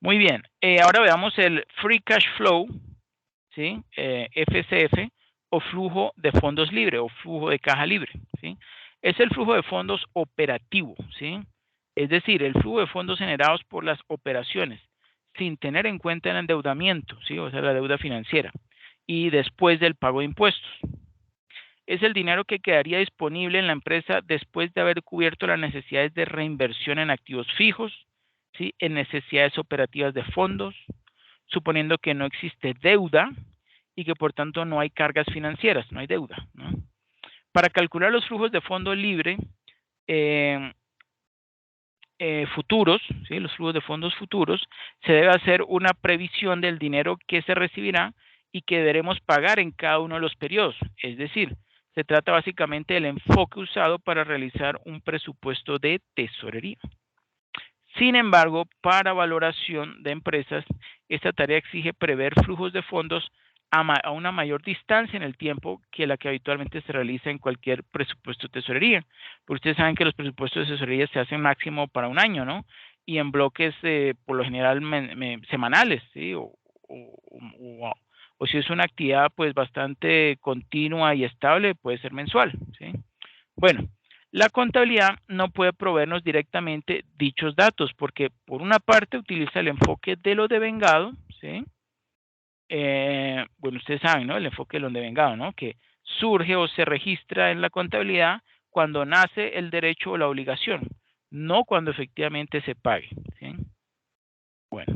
muy bien. Ahora veamos el Free Cash Flow, ¿sí? FCF, o flujo de fondos libre o flujo de caja libre, ¿sí? Es el flujo de fondos operativo, ¿sí? Es decir, el flujo de fondos generados por las operaciones sin tener en cuenta el endeudamiento, ¿sí? O sea, la deuda financiera, y después del pago de impuestos. Es el dinero que quedaría disponible en la empresa después de haber cubierto las necesidades de reinversión en activos fijos, ¿sí? En necesidades operativas de fondos, suponiendo que no existe deuda y que por tanto no hay cargas financieras, no hay deuda, ¿no? Para calcular los flujos de fondo libre futuros, ¿sí? Los flujos de fondos futuros, se debe hacer una previsión del dinero que se recibirá y que deberemos pagar en cada uno de los periodos. Es decir, se trata básicamente del enfoque usado para realizar un presupuesto de tesorería. Sin embargo, para valoración de empresas, esta tarea exige prever flujos de fondos a una mayor distancia en el tiempo que la que habitualmente se realiza en cualquier presupuesto de tesorería. Porque ustedes saben que los presupuestos de tesorería se hacen máximo para un año, ¿no? Y en bloques por lo general semanales, ¿sí? O si es una actividad pues bastante continua y estable, puede ser mensual, ¿sí? Bueno, la contabilidad no puede proveernos directamente dichos datos porque por una parte utiliza el enfoque de lo devengado, ¿sí? Bueno, ustedes saben, ¿no? El enfoque de lo devengado, ¿no? Que surge o se registra en la contabilidad cuando nace el derecho o la obligación, no cuando efectivamente se pague, ¿sí? Bueno,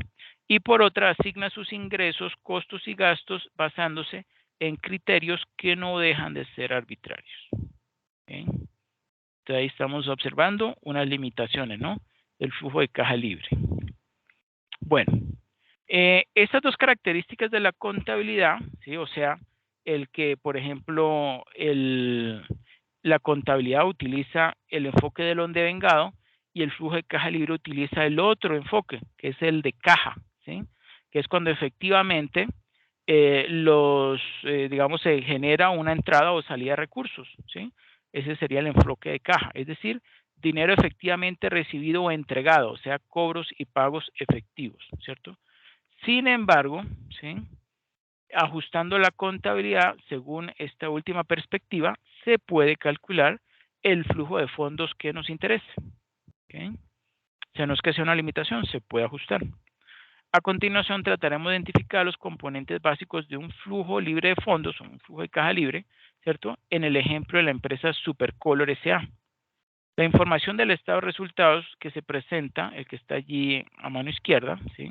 y por otra asigna sus ingresos, costos y gastos basándose en criterios que no dejan de ser arbitrarios, ¿sí? Entonces ahí estamos observando unas limitaciones, ¿no? Del flujo de caja libre. Bueno, estas dos características de la contabilidad, ¿sí? O sea, el que, por ejemplo, la contabilidad utiliza el enfoque del devengado y el flujo de caja libre utiliza el otro enfoque, que es el de caja, ¿sí? Que es cuando efectivamente digamos, se genera una entrada o salida de recursos, ¿sí? Ese sería el enfoque de caja, es decir, dinero efectivamente recibido o entregado, o sea, cobros y pagos efectivos, ¿cierto? Sin embargo, ¿sí? Ajustando la contabilidad según esta última perspectiva, se puede calcular el flujo de fondos que nos interese, ¿okay? O sea, no es que sea una limitación, se puede ajustar. A continuación, trataremos de identificar los componentes básicos de un flujo libre de fondos, o un flujo de caja libre, ¿cierto? En el ejemplo de la empresa Supercolor S.A. La información del estado de resultados que se presenta, el que está allí a mano izquierda, ¿sí?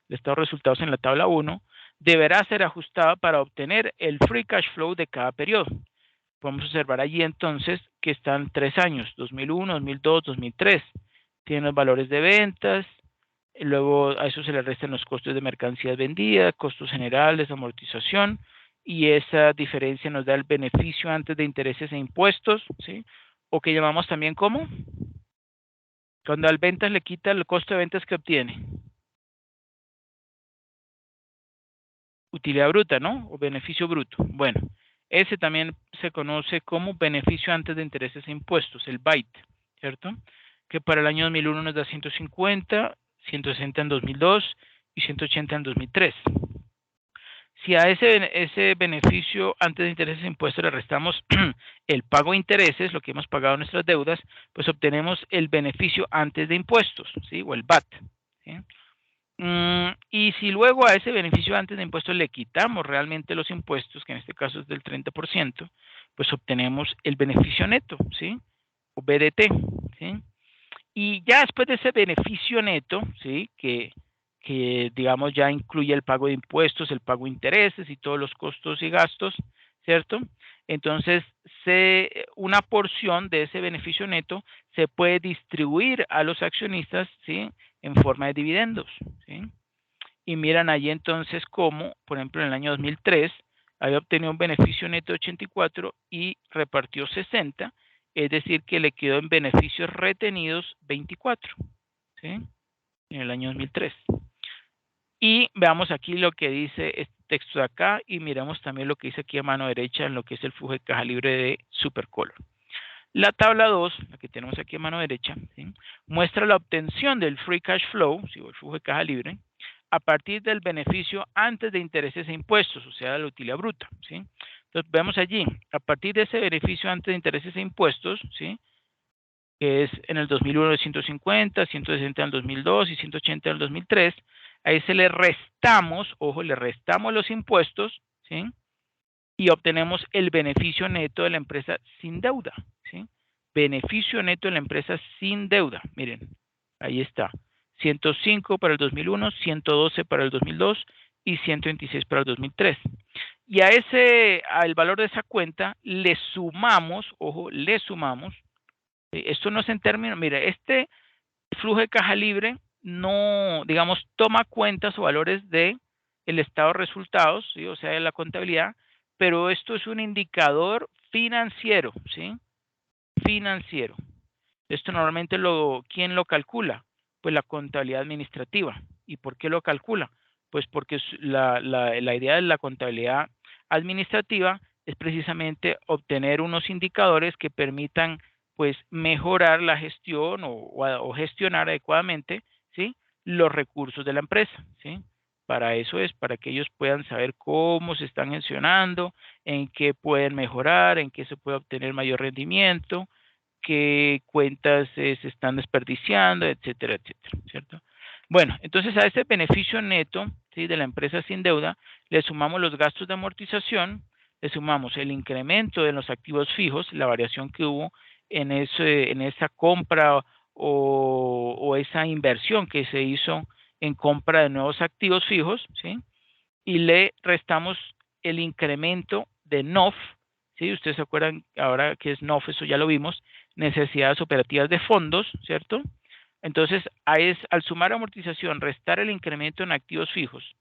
El estado de resultados en la tabla 1, deberá ser ajustada para obtener el free cash flow de cada periodo. Podemos observar allí entonces que están 3 años, 2001, 2002, 2003. Tienen los valores de ventas, luego a eso se le restan los costos de mercancías vendidas, costos generales, amortización, y esa diferencia nos da el beneficio antes de intereses e impuestos, ¿sí? O que llamamos también como Cuando al ventas le quita el costo de ventas que obtiene. Utilidad bruta, ¿no? O beneficio bruto. Bueno, ese también se conoce como beneficio antes de intereses e impuestos, el BAIT, ¿cierto? Que para el año 2001 nos da 150, 160 en 2002 y 180 en 2003. Si a ese beneficio antes de intereses e impuestos le restamos el pago de intereses, lo que hemos pagado en nuestras deudas, pues obtenemos el beneficio antes de impuestos, ¿sí? O el BAT, ¿sí? Y si luego a ese beneficio antes de impuestos le quitamos realmente los impuestos, que en este caso es del 30%, pues obtenemos el beneficio neto, ¿sí? O BDT, ¿sí? Y ya después de ese beneficio neto, ¿sí? Que digamos ya incluye el pago de impuestos, el pago de intereses y todos los costos y gastos, ¿cierto? Entonces, una porción de ese beneficio neto se puede distribuir a los accionistas, ¿sí? En forma de dividendos, ¿sí? Y miran allí entonces cómo, por ejemplo, en el año 2003, había obtenido un beneficio neto de 84 y repartió 60, es decir, que le quedó en beneficios retenidos 24, ¿sí? En el año 2003. Y veamos aquí lo que dice este texto de acá y miramos también lo que dice aquí a mano derecha en lo que es el flujo de caja libre de Supercolor. La tabla 2, la que tenemos aquí a mano derecha, ¿sí? Muestra la obtención del free cash flow, ¿sí? O el flujo de caja libre, a partir del beneficio antes de intereses e impuestos, o sea, de la utilidad bruta, ¿sí? Entonces, vemos allí, a partir de ese beneficio antes de intereses e impuestos, ¿sí? Que es en el 2001 de 150, 160 en el 2002 y 180 en el 2003, ahí se le restamos, ojo, le restamos los impuestos, ¿sí? Y obtenemos el beneficio neto de la empresa sin deuda, ¿sí? Beneficio neto de la empresa sin deuda, miren, ahí está, 105 para el 2001, 112 para el 2002 y 126 para el 2003. Y al valor de esa cuenta le sumamos, ojo, le sumamos, esto no es en términos, mire, este flujo de caja libre no, digamos, toma cuentas o valores de el estado de resultados, ¿sí? O sea, de la contabilidad, pero esto es un indicador financiero, ¿sí? Financiero. Esto normalmente ¿quién lo calcula? Pues la contabilidad administrativa. ¿Y por qué lo calcula? Pues porque la idea de la contabilidad administrativa es precisamente obtener unos indicadores que permitan pues mejorar la gestión o gestionar adecuadamente, ¿sí? Los recursos de la empresa, ¿sí? Para eso es, para que ellos puedan saber cómo se están gestionando, en qué pueden mejorar, en qué se puede obtener mayor rendimiento, qué cuentas se están desperdiciando, etcétera, etcétera, ¿cierto? Bueno, entonces a ese beneficio neto, ¿sí? De la empresa sin deuda, le sumamos los gastos de amortización, le sumamos el incremento de los activos fijos, la variación que hubo en esa compra o esa inversión que se hizo en compra de nuevos activos fijos, ¿sí? Y le restamos el incremento de NOF, ¿sí? Ustedes se acuerdan ahora que es NOF, eso ya lo vimos, necesidades operativas de fondos, ¿cierto? Entonces, al sumar amortización, restar el incremento en activos fijos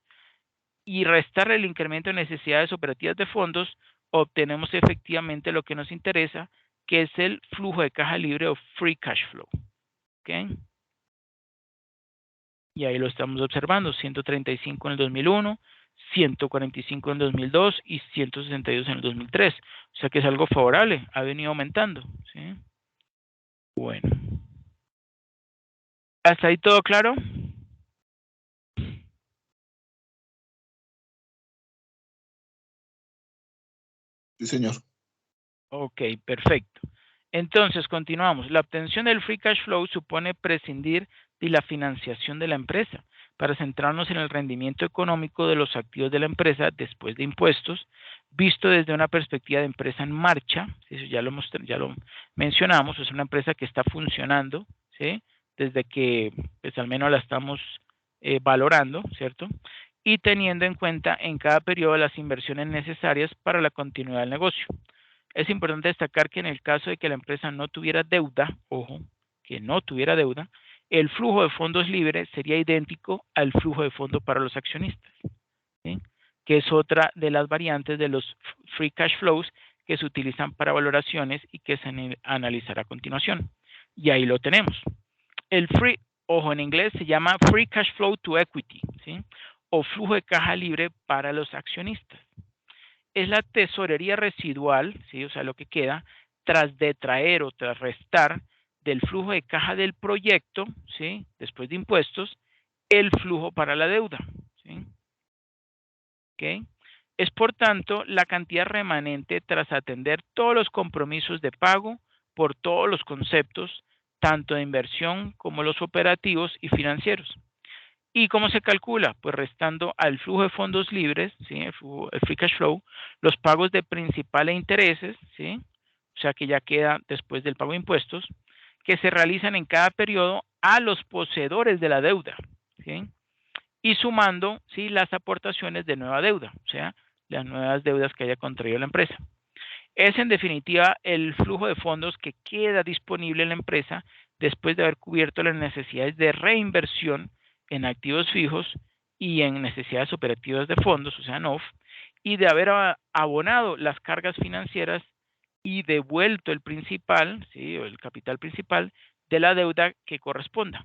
y restar el incremento en necesidades operativas de fondos, obtenemos efectivamente lo que nos interesa, que es el flujo de caja libre o free cash flow. ¿Ok? Y ahí lo estamos observando, 135 en el 2001, 145 en el 2002 y 162 en el 2003. O sea que es algo favorable, ha venido aumentando, ¿sí? Bueno. ¿Hasta ahí todo claro? Sí, señor. Ok, perfecto. Entonces, continuamos. La obtención del free cash flow supone prescindir de la financiación de la empresa para centrarnos en el rendimiento económico de los activos de la empresa después de impuestos, visto desde una perspectiva de empresa en marcha. Eso ya lo mencionamos, es una empresa que está funcionando, ¿sí? Desde que, pues al menos la estamos valorando, ¿cierto? Y teniendo en cuenta en cada periodo las inversiones necesarias para la continuidad del negocio. Es importante destacar que en el caso de que la empresa no tuviera deuda, ojo, que no tuviera deuda, el flujo de fondos libre sería idéntico al flujo de fondos para los accionistas, ¿sí? Que es otra de las variantes de los free cash flows que se utilizan para valoraciones y que se analizará a continuación. Y ahí lo tenemos. El free, ojo, en inglés se llama free cash flow to equity, ¿sí? O flujo de caja libre para los accionistas. Es la tesorería residual, ¿sí? O sea, lo que queda tras detraer o tras restar del flujo de caja del proyecto, ¿sí? Después de impuestos, el flujo para la deuda, ¿sí? ¿Ok? Es por tanto la cantidad remanente tras atender todos los compromisos de pago por todos los conceptos, tanto de inversión como los operativos y financieros. ¿Y cómo se calcula? Pues restando al flujo de fondos libres, ¿sí? El free cash flow, los pagos de principal e intereses, ¿sí? O sea que ya queda después del pago de impuestos, que se realizan en cada periodo a los poseedores de la deuda, ¿sí? Y sumando, ¿sí? Las aportaciones de nueva deuda, o sea, las nuevas deudas que haya contraído la empresa. Es en definitiva el flujo de fondos que queda disponible en la empresa después de haber cubierto las necesidades de reinversión en activos fijos y en necesidades operativas de fondos, o sea, NOF, y de haber abonado las cargas financieras y devuelto el principal, ¿sí? O el capital principal de la deuda que corresponda.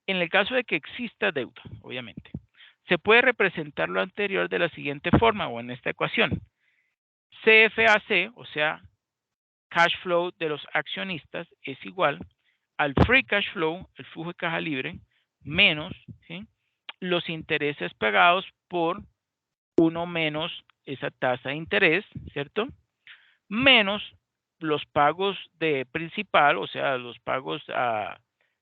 En el caso de que exista deuda, obviamente, se puede representar lo anterior de la siguiente forma o en esta ecuación. CFAC, o sea, cash flow de los accionistas, es igual al free cash flow, el flujo de caja libre, menos, ¿sí? Los intereses pagados por 1 menos esa tasa de interés, ¿cierto? Menos los pagos de principal, o sea, los pagos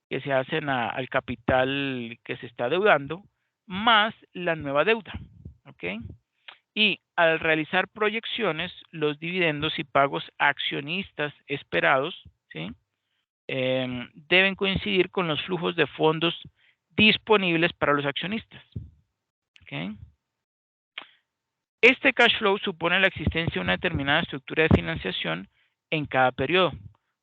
que se hacen al capital que se está deudando, más la nueva deuda, ¿ok? Y al realizar proyecciones, los dividendos y pagos accionistas esperados, ¿sí? Deben coincidir con los flujos de fondos disponibles para los accionistas. ¿Okay? Este cash flow supone la existencia de una determinada estructura de financiación en cada periodo,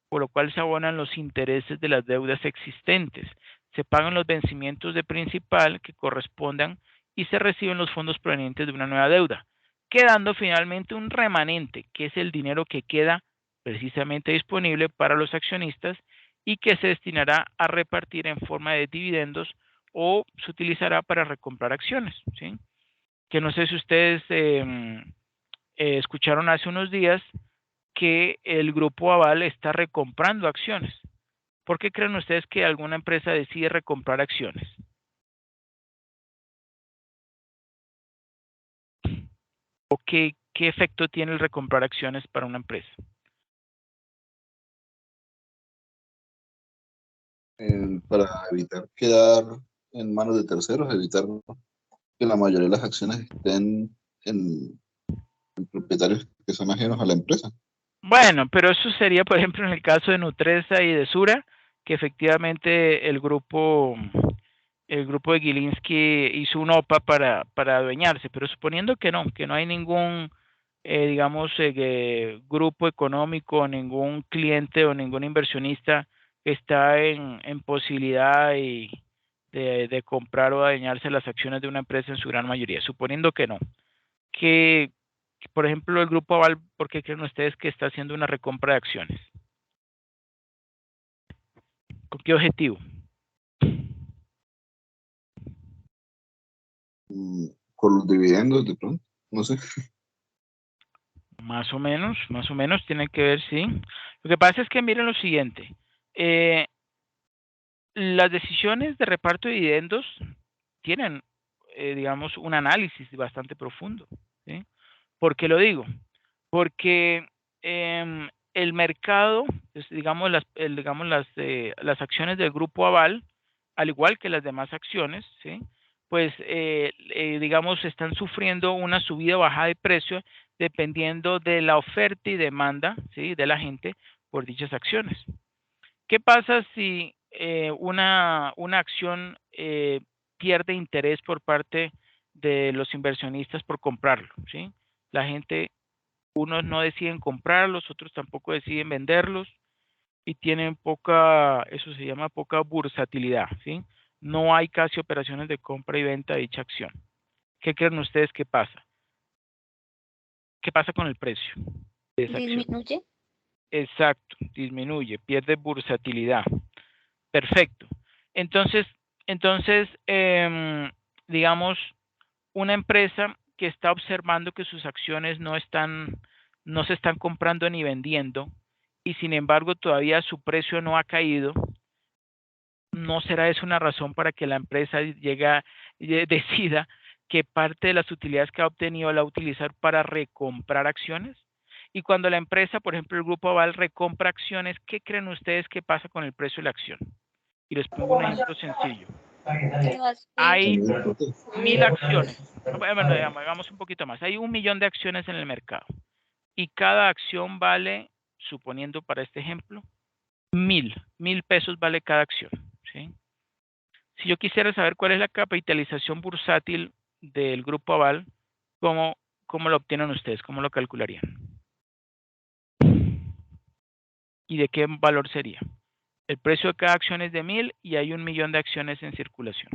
por lo cual se abonan los intereses de las deudas existentes, se pagan los vencimientos de principal que correspondan y se reciben los fondos provenientes de una nueva deuda, quedando finalmente un remanente, que es el dinero que queda precisamente disponible para los accionistas y que se destinará a repartir en forma de dividendos o se utilizará para recomprar acciones, ¿sí? Que no sé si ustedes escucharon hace unos días que el Grupo Aval está recomprando acciones. ¿Por qué creen ustedes que alguna empresa decide recomprar acciones? ¿O qué efecto tiene el recomprar acciones para una empresa? Para evitar quedar en manos de terceros, evitar que la mayoría de las acciones estén en propietarios que son ajenos a la empresa. Bueno, pero eso sería, por ejemplo, en el caso de Nutresa y de Sura, que efectivamente el grupo de Gilinski hizo un OPA para adueñarse, pero suponiendo que no hay ningún, digamos, grupo económico, ningún cliente o ningún inversionista que está en posibilidad de comprar o adueñarse las acciones de una empresa en su gran mayoría, suponiendo que no, que por ejemplo, el Grupo Aval, ¿por qué creen ustedes que está haciendo una recompra de acciones? ¿Con qué objetivo? Por los dividendos, de pronto, no sé. Más o menos tiene que ver, sí. Lo que pasa es que miren lo siguiente. Las decisiones de reparto de dividendos tienen, digamos, un análisis bastante profundo, ¿sí? ¿Por qué lo digo? Porque el mercado, pues, digamos, las acciones del Grupo Aval, al igual que las demás acciones, ¿sí? Pues, digamos, están sufriendo una subida o bajada de precio dependiendo de la oferta y demanda, ¿sí? De la gente por dichas acciones. ¿Qué pasa si una acción pierde interés por parte de los inversionistas por comprarlo, ¿sí? La gente, unos no deciden comprarlos, otros tampoco deciden venderlos y tienen poca, eso se llama poca bursatilidad, ¿sí? No hay casi operaciones de compra y venta de dicha acción. ¿Qué creen ustedes que pasa? ¿Qué pasa con el precio de esa acción? Disminuye. Exacto, disminuye, pierde bursatilidad. Perfecto. Entonces, digamos, una empresa que está observando que sus acciones no se están comprando ni vendiendo, y sin embargo todavía su precio no ha caído, ¿no será eso una razón para que la empresa decida que parte de las utilidades que ha obtenido la va a utilizar para recomprar acciones? Y cuando la empresa, por ejemplo, el Grupo Aval recompra acciones, ¿qué creen ustedes que pasa con el precio de la acción? Y les pongo un ejemplo sencillo. Hay 1000 acciones. Bueno, hagamos un poquito más. Hay 1 millón de acciones en el mercado. Y cada acción vale, suponiendo para este ejemplo, 1000 pesos vale cada acción. ¿Sí? Si yo quisiera saber cuál es la capitalización bursátil del Grupo Aval, ¿cómo lo obtienen ustedes? ¿Cómo lo calcularían? ¿Y de qué valor sería? El precio de cada acción es de 1000 y hay 1 millón de acciones en circulación.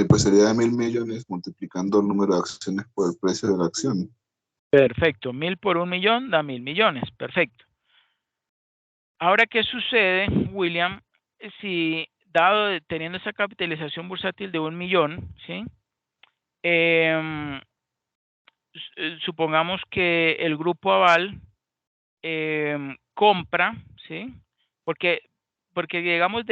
Pues sería de 1.000 millones multiplicando el número de acciones por el precio de la acción. Perfecto. 1000 por 1 millón da 1000 millones. Perfecto. Ahora, ¿qué sucede, William, si teniendo esa capitalización bursátil de 1 millón, ¿sí? Supongamos que el Grupo Aval compra, ¿sí? Porque digamos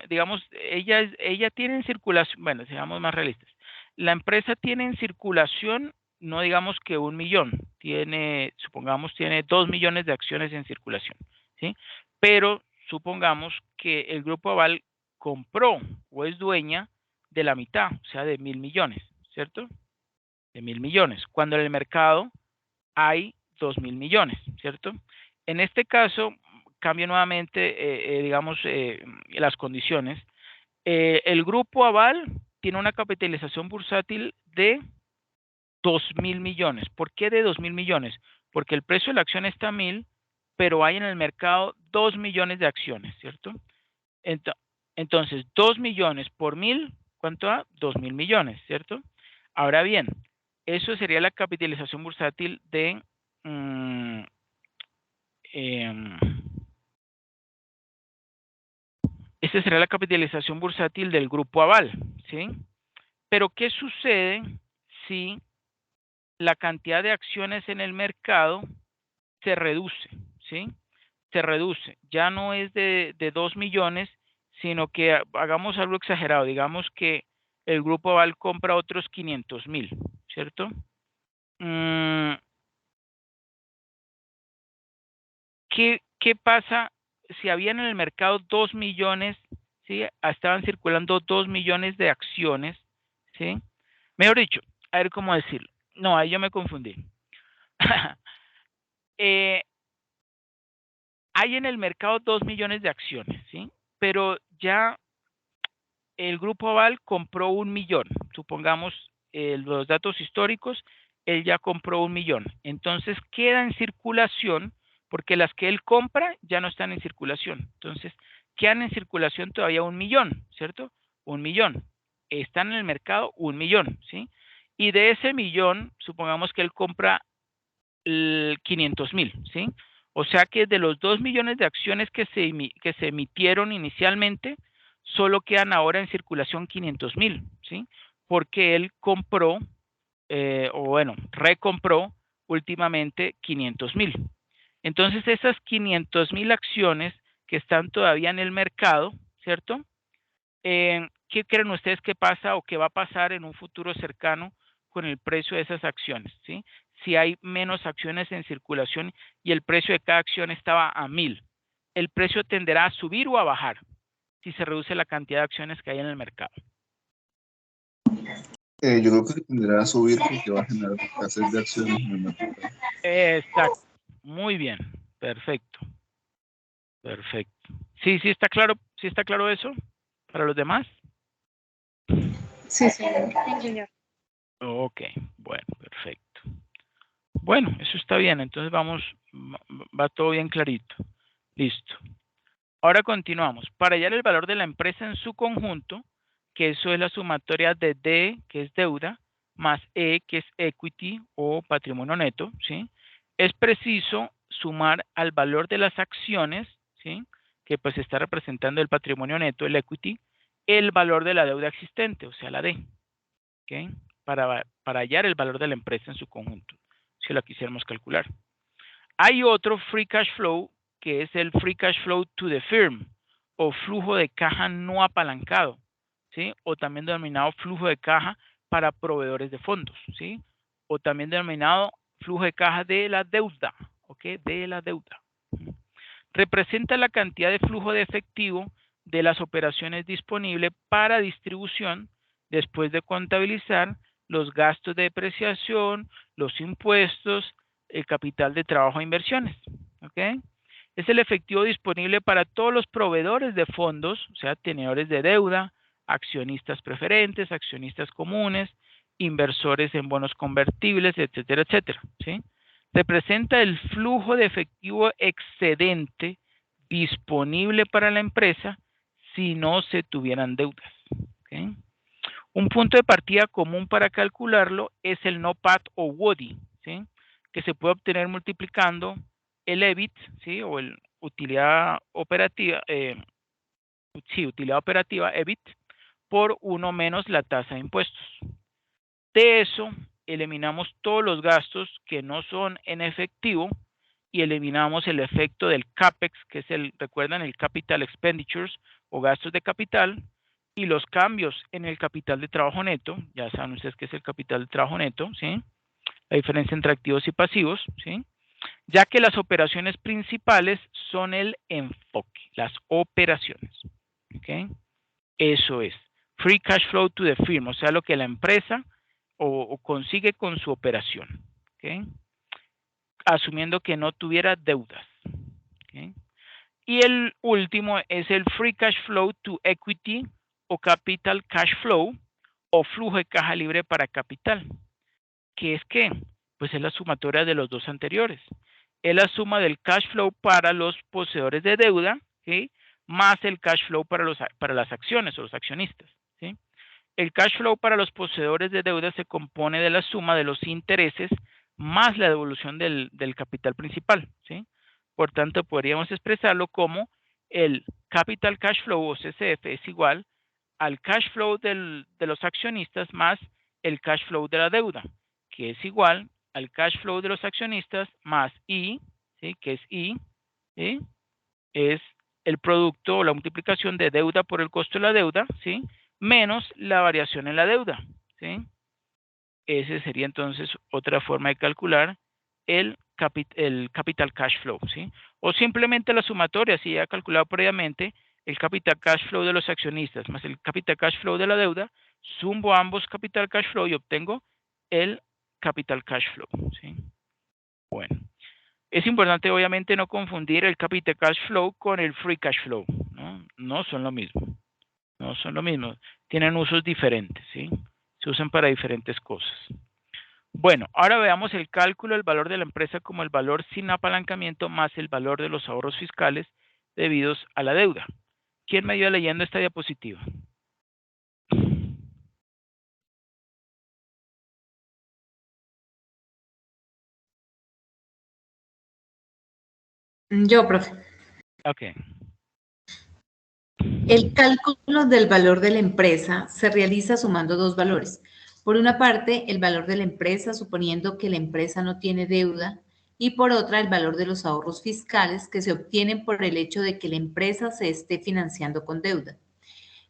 digamos, ella tiene en circulación, bueno, seamos más realistas. La empresa tiene en circulación, no digamos que 1 millón, supongamos tiene 2 millones de acciones en circulación, ¿sí? Pero supongamos que el Grupo Aval compró o es dueña de la mitad, o sea, de 1000 millones, ¿cierto? De 1000 millones, cuando en el mercado hay 2000 millones, ¿cierto? En este caso, cambio nuevamente, digamos, las condiciones. El Grupo Aval tiene una capitalización bursátil de 2000 millones. ¿Por qué de 2000 millones? Porque el precio de la acción está a 1000, pero hay en el mercado 2 millones de acciones, ¿cierto? Entonces, 2 millones por 1000, ¿cuánto da? 2000 millones, ¿cierto? Ahora bien, eso sería la capitalización bursátil de esta sería la capitalización bursátil del Grupo Aval, ¿sí? Pero ¿qué sucede si la cantidad de acciones en el mercado se reduce, ¿sí? Se reduce. Ya no es de 2 millones, sino que hagamos algo exagerado. Digamos que el Grupo Aval compra otros 500,000, ¿cierto? ¿Qué pasa si habían en el mercado 2 millones, ¿sí? Estaban circulando 2 millones de acciones, ¿sí? Mejor dicho, a ver cómo decirlo. No, ahí yo me confundí. Hay en el mercado 2 millones de acciones, ¿sí? Pero ya el Grupo Aval compró 1 millón. Supongamos los datos históricos, él ya compró 1 millón. Entonces queda en circulación, porque las que él compra ya no están en circulación. Entonces quedan en circulación todavía 1 millón, ¿cierto? 1 millón. Están en el mercado 1 millón, ¿sí? Y de ese millón, supongamos que él compra 500,000, ¿sí? O sea que de los 2 millones de acciones que se emitieron inicialmente, solo quedan ahora en circulación 500,000, ¿sí? Porque él compró, recompró últimamente 500,000. Entonces, esas 500,000 acciones que están todavía en el mercado, ¿cierto? ¿Qué creen ustedes que pasa o que va a pasar en un futuro cercano con el precio de esas acciones, ¿sí? Si hay menos acciones en circulación y el precio de cada acción estaba a 1000, el precio tenderá a subir o a bajar si se reduce la cantidad de acciones que hay en el mercado. Yo creo que tenderá a subir porque va a generar escasez de acciones en el mercado. Exacto. Muy bien. Perfecto. Perfecto. Sí está claro eso para los demás. Sí, señor. Sí, señor. Ok, bueno, perfecto. Bueno, eso está bien, entonces va todo bien clarito. Listo. Ahora continuamos. Para hallar el valor de la empresa en su conjunto, que eso es la sumatoria de D, que es deuda, más E, que es equity o patrimonio neto, ¿sí? Es preciso sumar al valor de las acciones, ¿sí? Que pues está representando el patrimonio neto, el equity, el valor de la deuda existente, o sea, la D, ¿ok? Para hallar el valor de la empresa en su conjunto, si lo quisiéramos calcular. Hay otro free cash flow, que es el free cash flow to the firm, o flujo de caja no apalancado, ¿sí? O también denominado flujo de caja para proveedores de fondos, ¿sí? O también denominado flujo de caja de la deuda, ¿ok? De la deuda. Representa la cantidad de flujo de efectivo de las operaciones disponibles para distribución después de contabilizar los gastos de depreciación, los impuestos, el capital de trabajo e inversiones, ¿ok? Es el efectivo disponible para todos los proveedores de fondos, o sea, tenedores de deuda, accionistas preferentes, accionistas comunes, inversores en bonos convertibles, etcétera, etcétera, ¿sí? Representa el flujo de efectivo excedente disponible para la empresa si no se tuvieran deudas, ¿ok? Un punto de partida común para calcularlo es el NOPAT o WODI, ¿sí? Que se puede obtener multiplicando el EBIT, ¿sí? O el utilidad operativa, utilidad operativa, EBIT, por 1 menos la tasa de impuestos. De eso, eliminamos todos los gastos que no son en efectivo y eliminamos el efecto del CAPEX, que es recuerdan, el Capital Expenditures o gastos de capital, y los cambios en el capital de trabajo neto, ya saben ustedes qué es el capital de trabajo neto, ¿sí? La diferencia entre activos y pasivos, ¿sí? Ya que las operaciones principales son el enfoque, las operaciones, ¿ok? Eso es, free cash flow to the firm, o sea, lo que la empresa o consigue con su operación, ¿ok? Asumiendo que no tuviera deudas, ¿ok? Y el último es el free cash flow to equity o capital cash flow o flujo de caja libre para capital. ¿Qué es qué? Pues es la sumatoria de los dos anteriores. Es la suma del cash flow para los poseedores de deuda, ¿sí? Más el cash flow para las acciones o los accionistas, ¿sí? El cash flow para los poseedores de deuda se compone de la suma de los intereses más la devolución del capital principal, ¿sí? Por tanto, podríamos expresarlo como el capital cash flow o CCF es igual al cash flow de los accionistas más el cash flow de la deuda, que es igual al cash flow de los accionistas más I, ¿sí? Que es I, ¿sí? Es el producto o la multiplicación de deuda por el costo de la deuda, ¿sí? Menos la variación en la deuda, ¿sí? Ese sería entonces otra forma de calcular el capital cash flow, ¿sí? O simplemente la sumatoria, si ya calculado previamente, el capital cash flow de los accionistas más el capital cash flow de la deuda, sumo ambos capital cash flow y obtengo el capital cash flow, ¿sí? Bueno, es importante obviamente no confundir el capital cash flow con el free cash flow, ¿no? No son lo mismo, no son lo mismo, tienen usos diferentes, ¿sí? Se usan para diferentes cosas. Bueno, ahora veamos el cálculo del valor de la empresa como el valor sin apalancamiento más el valor de los ahorros fiscales debidos a la deuda. ¿Quién me ayuda leyendo esta diapositiva? Yo, profe. Ok. El cálculo del valor de la empresa se realiza sumando dos valores. Por una parte, el valor de la empresa, suponiendo que la empresa no tiene deuda, y por otra, el valor de los ahorros fiscales que se obtienen por el hecho de que la empresa se esté financiando con deuda.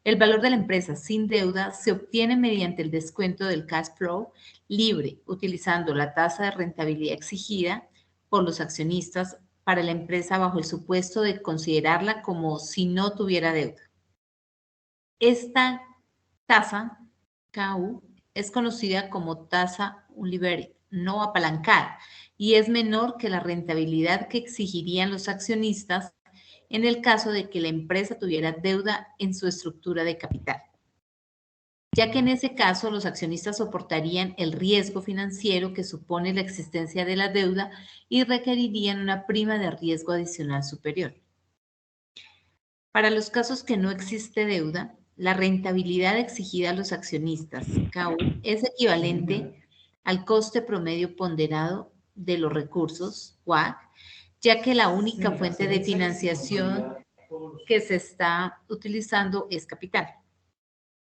El valor de la empresa sin deuda se obtiene mediante el descuento del cash flow libre, utilizando la tasa de rentabilidad exigida por los accionistas para la empresa bajo el supuesto de considerarla como si no tuviera deuda. Esta tasa, KU, es conocida como tasa unlevered, no apalancada, y es menor que la rentabilidad que exigirían los accionistas en el caso de que la empresa tuviera deuda en su estructura de capital, ya que en ese caso los accionistas soportarían el riesgo financiero que supone la existencia de la deuda y requerirían una prima de riesgo adicional superior. Para los casos que no existe deuda, la rentabilidad exigida a los accionistas, KU, es equivalente al coste promedio ponderado de los recursos, WACC, ya que la única fuente de financiación que se está utilizando es capital.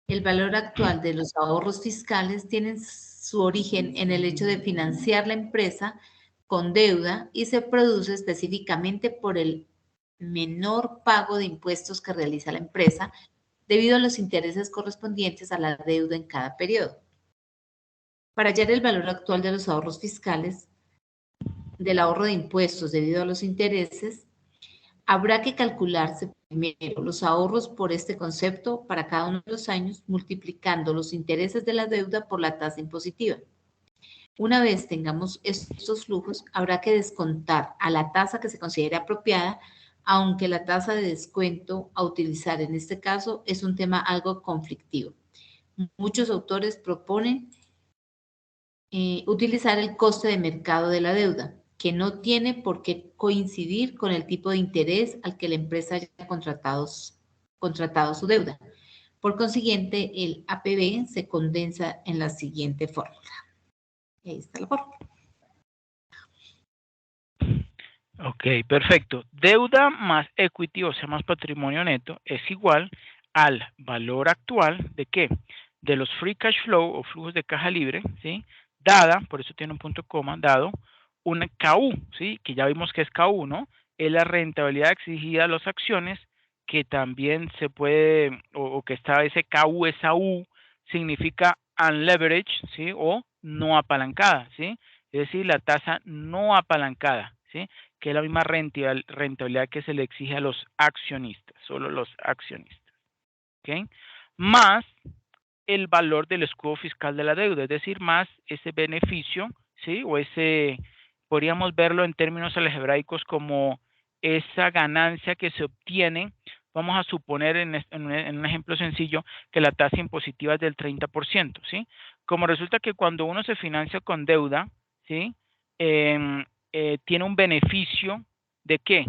El valor actual de los ahorros fiscales tiene su origen en el hecho de financiar la empresa con deuda y se produce específicamente por el menor pago de impuestos que realiza la empresa debido a los intereses correspondientes a la deuda en cada periodo. Para hallar el valor actual de los ahorros fiscales, del ahorro de impuestos debido a los intereses, habrá que calcularse primero los ahorros por este concepto para cada uno de los años, multiplicando los intereses de la deuda por la tasa impositiva. Una vez tengamos estos flujos, habrá que descontar a la tasa que se considere apropiada, aunque la tasa de descuento a utilizar en este caso es un tema algo conflictivo. Muchos autores proponen utilizar el coste de mercado de la deuda, que no tiene por qué coincidir con el tipo de interés al que la empresa haya contratado su deuda. Por consiguiente, el APB se condensa en la siguiente fórmula. Ahí está la fórmula. Ok, perfecto. Deuda más equity, o sea, más patrimonio neto, es igual al valor actual de ¿qué? De los free cash flow o flujos de caja libre, ¿sí? Dada, por eso tiene un punto coma, dado una KU, ¿sí? Que ya vimos que es KU, ¿no? Es la rentabilidad exigida a las acciones, que también se puede, o que está ese KU, esa U, significa unleveraged, ¿sí? O no apalancada, ¿sí? Es decir, la tasa no apalancada, ¿sí? Que es la misma rentabilidad que se le exige a los accionistas, solo los accionistas, ¿ok? Más el valor del escudo fiscal de la deuda, es decir, más ese beneficio, ¿sí? O ese, podríamos verlo en términos algebraicos como esa ganancia que se obtiene. Vamos a suponer en un ejemplo sencillo que la tasa impositiva es del 30%, ¿sí? Como resulta que cuando uno se financia con deuda, ¿sí? Tiene un beneficio ¿de qué?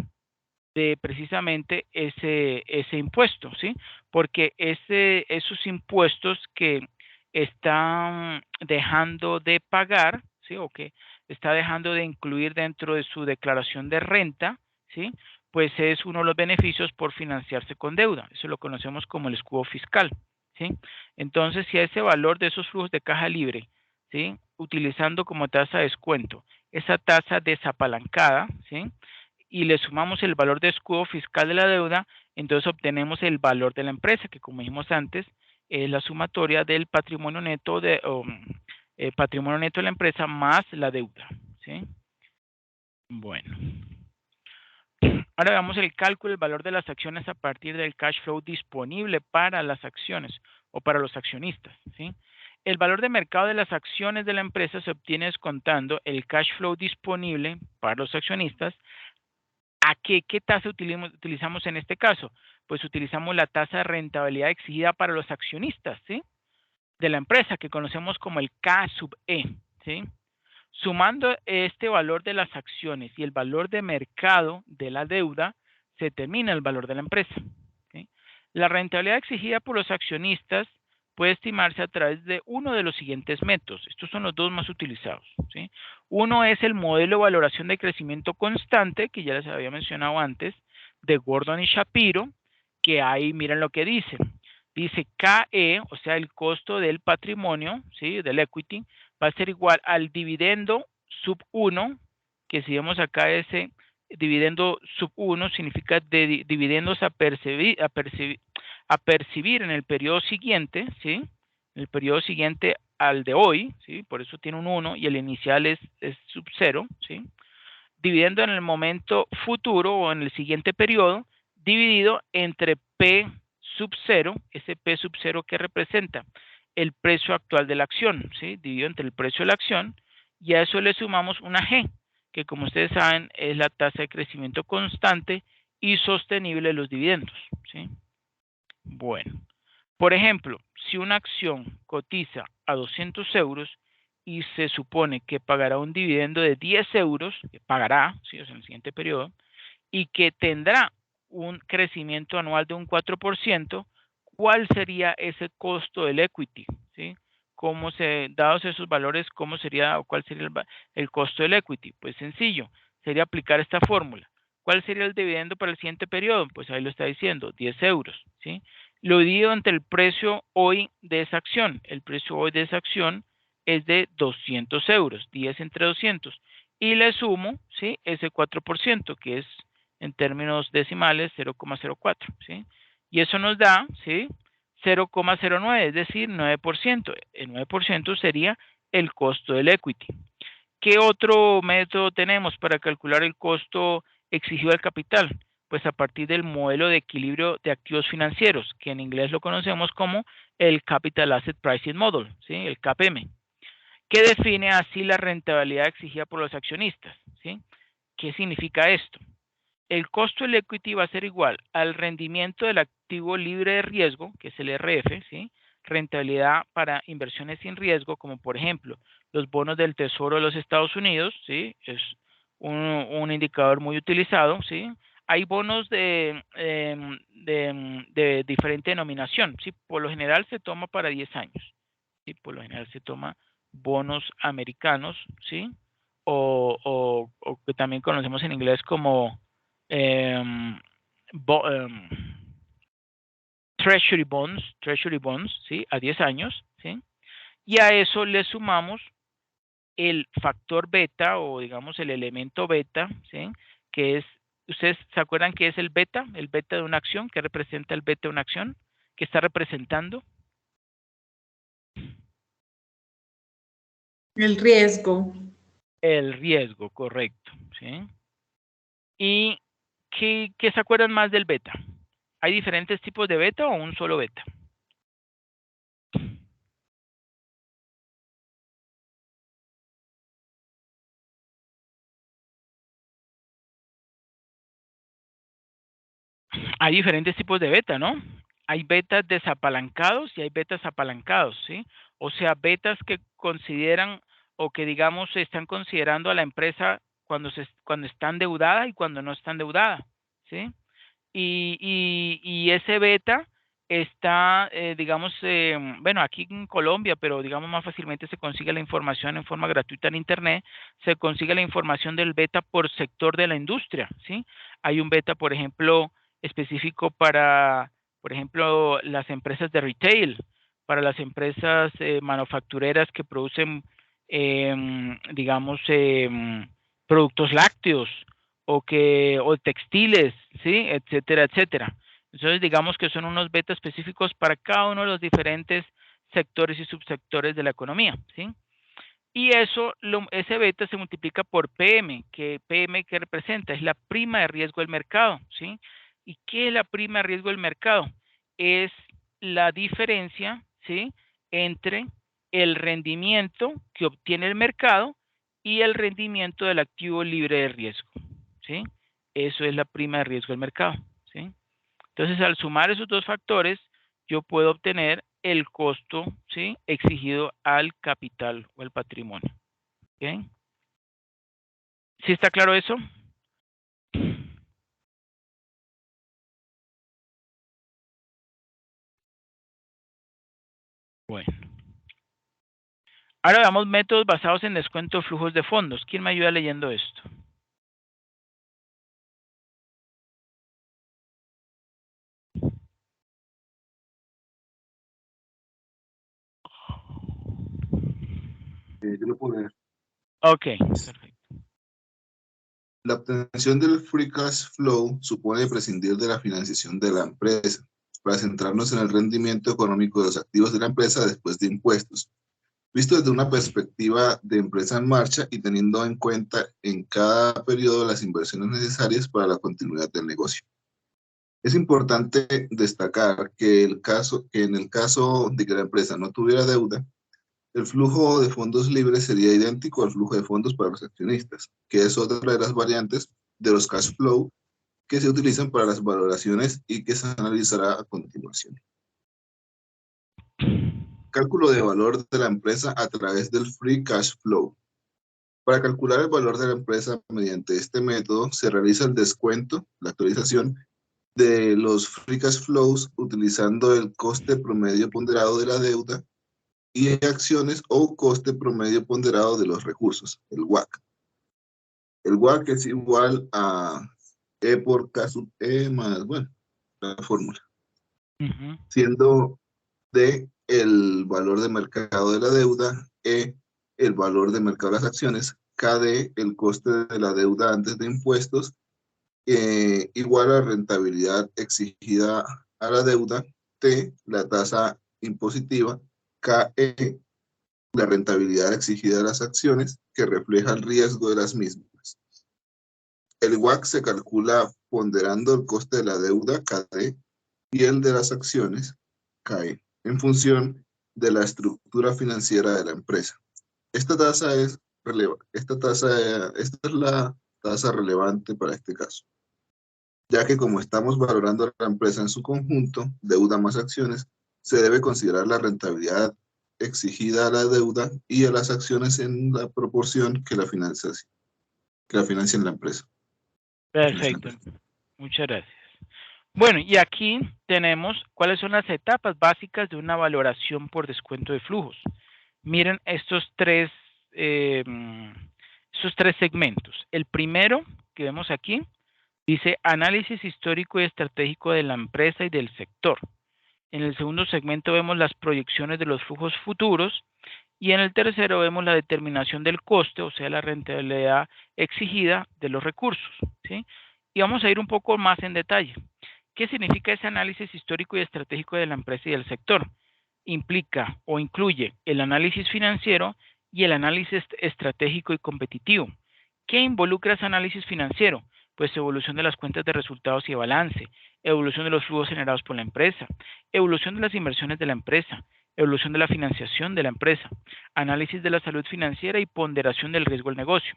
De precisamente ese impuesto, ¿sí? Porque esos impuestos que están dejando de pagar, ¿sí? O que está dejando de incluir dentro de su declaración de renta, ¿sí? Pues es uno de los beneficios por financiarse con deuda. Eso lo conocemos como el escudo fiscal, ¿sí? Entonces, si a ese valor de esos flujos de caja libre, ¿sí? Utilizando como tasa de descuento esa tasa desapalancada, ¿sí? Y le sumamos el valor de escudo fiscal de la deuda, entonces obtenemos el valor de la empresa, que como dijimos antes, es la sumatoria del patrimonio neto de la empresa más la deuda, ¿sí? Bueno. Ahora veamos el cálculo del valor de las acciones a partir del cash flow disponible para las acciones o para los accionistas, ¿sí? El valor de mercado de las acciones de la empresa se obtiene descontando el cash flow disponible para los accionistas. ¿A qué tasa utilizamos en este caso? Pues utilizamos la tasa de rentabilidad exigida para los accionistas, ¿sí? De la empresa, que conocemos como el K sub E, ¿sí? Sumando este valor de las acciones y el valor de mercado de la deuda, se determina el valor de la empresa, ¿sí? La rentabilidad exigida por los accionistas puede estimarse a través de uno de los siguientes métodos. Estos son los dos más utilizados, ¿sí? Uno es el modelo de valoración de crecimiento constante, que ya les había mencionado antes, de Gordon y Shapiro, que ahí miren lo que dice. Dice KE, o sea, el costo del patrimonio, ¿sí? Del equity, va a ser igual al dividendo sub 1, que si vemos acá ese dividendo sub 1 significa de dividendos a percibir en el periodo siguiente, ¿sí? En el periodo siguiente al de hoy, ¿sí? Por eso tiene un 1 y el inicial es sub 0, ¿sí? Dividendo en el momento futuro o en el siguiente periodo, dividido entre P sub 0, ese P sub 0 que representa el precio actual de la acción, ¿sí? Dividido entre el precio de la acción, y a eso le sumamos una G, que como ustedes saben es la tasa de crecimiento constante y sostenible de los dividendos, ¿sí? Bueno, por ejemplo, si una acción cotiza a 200 euros y se supone que pagará un dividendo de 10 euros, que pagará, ¿sí? O sea, en el siguiente periodo, y que tendrá un crecimiento anual de un 4%, ¿cuál sería ese costo del equity? ¿Sí? Dados esos valores, ¿cómo sería o cuál sería el costo del equity? Pues sencillo, sería aplicar esta fórmula. ¿Cuál sería el dividendo para el siguiente periodo? Pues ahí lo está diciendo, 10 euros, ¿sí? Lo divido entre el precio hoy de esa acción. El precio hoy de esa acción es de 200 euros, 10 entre 200. Y le sumo, ¿sí? Ese 4%, que es en términos decimales 0,04, ¿sí? Y eso nos da, ¿sí? 0,09, es decir, 9%. El 9% sería el costo del equity. ¿Qué otro método tenemos para calcular el costo exigido al capital? Pues a partir del modelo de equilibrio de activos financieros, que en inglés lo conocemos como el Capital Asset Pricing Model, ¿sí? El CAPM, que define así la rentabilidad exigida por los accionistas, ¿sí? ¿Qué significa esto? El costo del equity va a ser igual al rendimiento del activo libre de riesgo, que es el RF, ¿sí? Rentabilidad para inversiones sin riesgo, como por ejemplo los bonos del Tesoro de los Estados Unidos, ¿sí? Es un indicador muy utilizado, ¿sí? Hay bonos de diferente denominación, ¿sí? Por lo general se toma para 10 años, ¿sí? Por lo general se toma bonos americanos, ¿sí? O que también conocemos en inglés como treasury bonds, ¿sí? A 10 años, ¿sí? Y a eso le sumamos el factor beta o digamos el elemento beta, ¿sí? Que es, ¿ustedes se acuerdan qué es el beta? El beta de una acción, ¿qué representa el beta de una acción? ¿Qué está representando? El riesgo. El riesgo, correcto, ¿sí? ¿Y qué se acuerdan más del beta? ¿Hay diferentes tipos de beta o un solo beta? Hay diferentes tipos de beta, ¿no? Hay betas desapalancados y hay betas apalancados, ¿sí? O sea, betas que consideran o que digamos están considerando a la empresa cuando está endeudada y cuando no está endeudada, ¿sí? Y ese beta está, digamos, bueno, aquí en Colombia, pero digamos más fácilmente se consigue la información en forma gratuita en Internet, se consigue la información del beta por sector de la industria, ¿sí? Hay un beta, por ejemplo, específico para, por ejemplo, las empresas de retail, para las empresas manufactureras que producen, digamos, productos lácteos, o textiles, ¿sí? Etcétera, etcétera. Entonces, digamos que son unos betas específicos para cada uno de los diferentes sectores y subsectores de la economía, ¿sí? Y eso, ese beta se multiplica por PM, que PM que representa es la prima de riesgo del mercado, ¿sí? ¿Y qué es la prima de riesgo del mercado? Es la diferencia, ¿sí? Entre el rendimiento que obtiene el mercado y el rendimiento del activo libre de riesgo, ¿sí? Eso es la prima de riesgo del mercado, ¿sí? Entonces, al sumar esos dos factores, yo puedo obtener el costo, ¿sí? Exigido al capital o al patrimonio. ¿Ok? ¿Sí está claro eso? Bueno. Ahora veamos métodos basados en descuento de flujos de fondos. ¿Quién me ayuda leyendo esto? Yo lo puedo leer. Ok, perfecto. La obtención del free cash flow supone prescindir de la financiación de la empresa para centrarnos en el rendimiento económico de los activos de la empresa después de impuestos, visto desde una perspectiva de empresa en marcha y teniendo en cuenta en cada periodo las inversiones necesarias para la continuidad del negocio. Es importante destacar que en el caso de que la empresa no tuviera deuda, el flujo de fondos libres sería idéntico al flujo de fondos para los accionistas, que es otra de las variantes de los cash flow que se utilizan para las valoraciones y que se analizará a continuación. Cálculo de valor de la empresa a través del free cash flow. Para calcular el valor de la empresa mediante este método, se realiza el descuento, la actualización, de los free cash flows utilizando el coste promedio ponderado de la deuda y acciones o coste promedio ponderado de los recursos, el WACC. El WACC es igual a E por K sub E más, bueno, la fórmula. Siendo D el valor de mercado de la deuda, E el valor de mercado de las acciones, KD el coste de la deuda antes de impuestos, igual a rentabilidad exigida a la deuda, T la tasa impositiva, KE la rentabilidad exigida a las acciones que refleja el riesgo de las mismas. El WACC se calcula ponderando el coste de la deuda, KD, y el de las acciones, KE, en función de la estructura financiera de la empresa. Esta es la tasa relevante para este caso, ya que como estamos valorando a la empresa en su conjunto, deuda más acciones, se debe considerar la rentabilidad exigida a la deuda y a las acciones en la proporción que la financien la empresa. Perfecto, muchas gracias. Bueno, y aquí tenemos cuáles son las etapas básicas de una valoración por descuento de flujos. Miren estos tres segmentos. El primero que vemos aquí dice análisis histórico y estratégico de la empresa y del sector. En el segundo segmento vemos las proyecciones de los flujos futuros y en el tercero vemos la determinación del coste, o sea, la rentabilidad exigida de los recursos, ¿sí? Y vamos a ir un poco más en detalle. ¿Qué significa ese análisis histórico y estratégico de la empresa y del sector? Implica o incluye el análisis financiero y el análisis estratégico y competitivo. ¿Qué involucra ese análisis financiero? Pues evolución de las cuentas de resultados y de balance, evolución de los flujos generados por la empresa, evolución de las inversiones de la empresa, evolución de la financiación de la empresa, análisis de la salud financiera y ponderación del riesgo del negocio.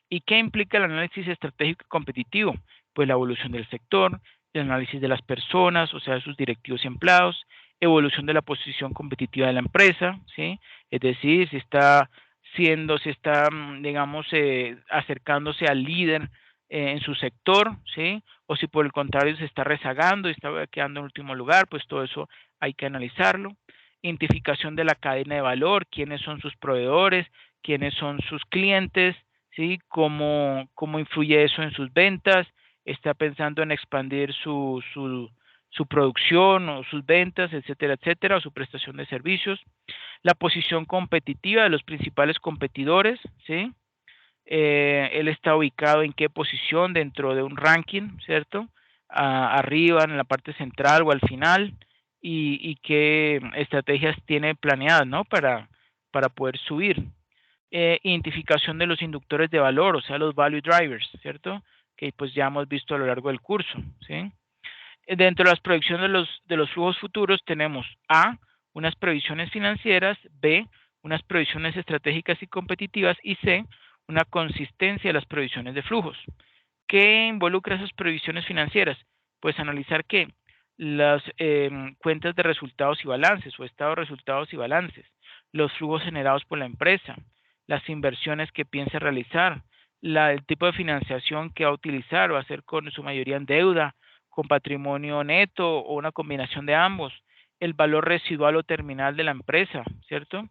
¿Y qué implica el análisis estratégico y competitivo? Pues la evolución del sector, el análisis de las personas, o sea, de sus directivos y empleados, evolución de la posición competitiva de la empresa, ¿sí? Es decir, si está digamos, acercándose al líder en su sector, ¿sí? O si por el contrario se está rezagando y está quedando en último lugar, pues todo eso hay que analizarlo. Identificación de la cadena de valor, quiénes son sus proveedores, quiénes son sus clientes, ¿sí? Cómo influye eso en sus ventas, está pensando en expandir su producción o sus ventas, etcétera, etcétera, o su prestación de servicios. La posición competitiva de los principales competidores, ¿sí? Él está ubicado en qué posición dentro de un ranking, ¿cierto? Arriba, en la parte central o al final, y qué estrategias tiene planeadas, ¿no? Para poder subir. Identificación de los inductores de valor, o sea, los value drivers, ¿cierto? Que pues ya hemos visto a lo largo del curso, ¿sí? Dentro de las proyecciones de los flujos futuros tenemos A, unas previsiones financieras, B, unas previsiones estratégicas y competitivas, y C, una consistencia de las previsiones de flujos. ¿Qué involucra esas previsiones financieras? Pues analizar que las cuentas de resultados y balances o estado de resultados y balances, los flujos generados por la empresa, las inversiones que piensa realizar, el tipo de financiación que va a utilizar o hacer con su mayoría en deuda, con patrimonio neto o una combinación de ambos, el valor residual o terminal de la empresa, ¿cierto?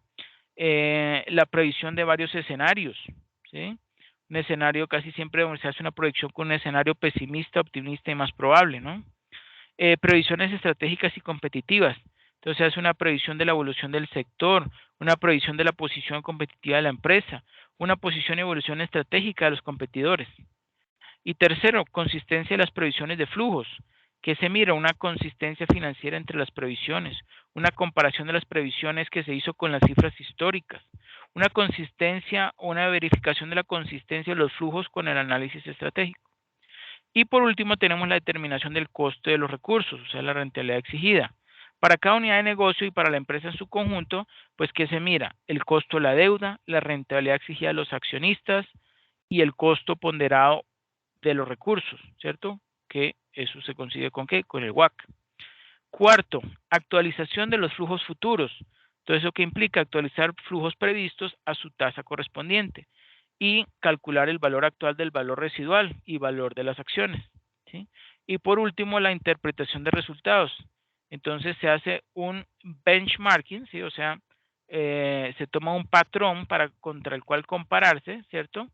La previsión de varios escenarios, ¿sí? Un escenario casi siempre se hace una proyección con un escenario pesimista, optimista y más probable, ¿no? Previsiones estratégicas y competitivas. Entonces se hace una previsión de la evolución del sector, una previsión de la posición competitiva de la empresa, una posición y evolución estratégica de los competidores. Y tercero, consistencia de las previsiones de flujos, que se mira una consistencia financiera entre las previsiones, una comparación de las previsiones que se hizo con las cifras históricas, una consistencia o una verificación de la consistencia de los flujos con el análisis estratégico. Y por último tenemos la determinación del coste de los recursos, o sea, la rentabilidad exigida. Para cada unidad de negocio y para la empresa en su conjunto, pues que se mira el costo de la deuda, la rentabilidad exigida de los accionistas y el costo ponderado de los recursos, ¿cierto? Que eso se consigue con ¿qué? Con el WACC. Cuarto, actualización de los flujos futuros. Todo eso que implica actualizar flujos previstos a su tasa correspondiente y calcular el valor actual del valor residual y valor de las acciones, ¿sí? Y por último, la interpretación de resultados. Entonces se hace un benchmarking, ¿sí? O sea, se toma un patrón contra el cual compararse, ¿cierto?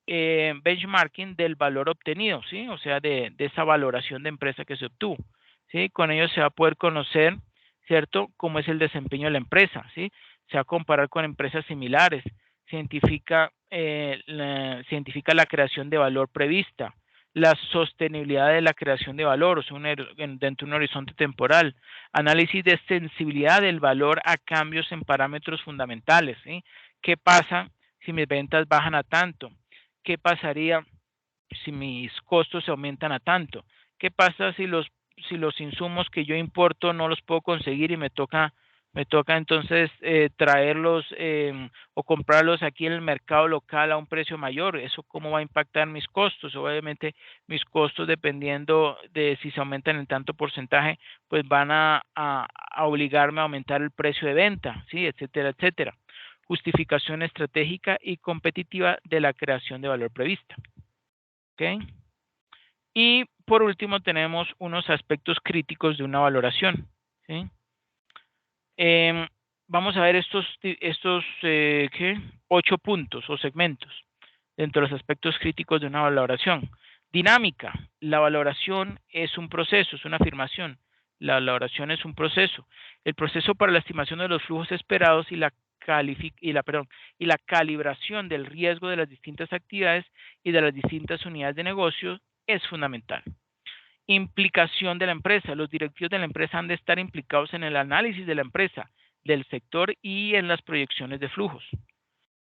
benchmarking del valor obtenido, ¿sí? O sea, de esa valoración de empresa que se obtuvo, ¿sí? Con ello se va a poder conocer, ¿cierto?, cómo es el desempeño de la empresa, ¿sí? Se va a comparar con empresas similares, se identifica la creación de valor prevista, la sostenibilidad de la creación de valor, o sea, dentro de un horizonte temporal, análisis de sensibilidad del valor a cambios en parámetros fundamentales, ¿sí? ¿Qué pasa si mis ventas bajan a tanto? ¿Qué pasaría si mis costos se aumentan a tanto? ¿Qué pasa si los insumos que yo importo no los puedo conseguir y me toca entonces traerlos o comprarlos aquí en el mercado local a un precio mayor? ¿Eso cómo va a impactar mis costos? Obviamente mis costos, dependiendo de si se aumentan en tanto porcentaje, pues van a obligarme a aumentar el precio de venta, ¿sí? Etcétera, etcétera. Justificación estratégica y competitiva de la creación de valor prevista. ¿Ok? Y por último tenemos unos aspectos críticos de una valoración, ¿sí? Vamos a ver estos 8 puntos o segmentos dentro de los aspectos críticos de una valoración. Dinámica. La valoración es un proceso, es una afirmación. La valoración es un proceso. El proceso para la estimación de los flujos esperados y la calibración del riesgo de las distintas actividades y de las distintas unidades de negocio es fundamental. Implicación de la empresa. Los directivos de la empresa han de estar implicados en el análisis de la empresa, del sector y en las proyecciones de flujos.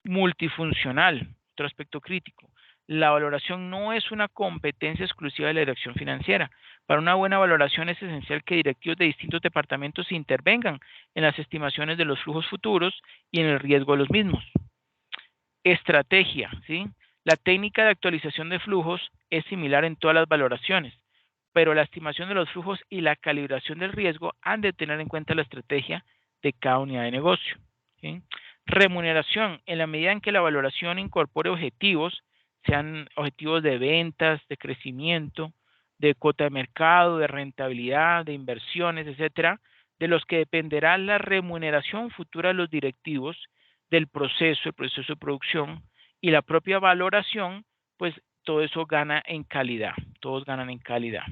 Multifuncional, otro aspecto crítico. La valoración no es una competencia exclusiva de la dirección financiera. Para una buena valoración es esencial que directivos de distintos departamentos intervengan en las estimaciones de los flujos futuros y en el riesgo de los mismos. Estrategia, ¿sí? La técnica de actualización de flujos es similar en todas las valoraciones, pero la estimación de los flujos y la calibración del riesgo han de tener en cuenta la estrategia de cada unidad de negocio, ¿sí? Remuneración, en la medida en que la valoración incorpore objetivos, sean objetivos de ventas, de crecimiento, de cuota de mercado, de rentabilidad, de inversiones, etcétera, de los que dependerá la remuneración futura de los directivos, del proceso, el proceso de producción y la propia valoración, pues todo eso gana en calidad, todos ganan en calidad.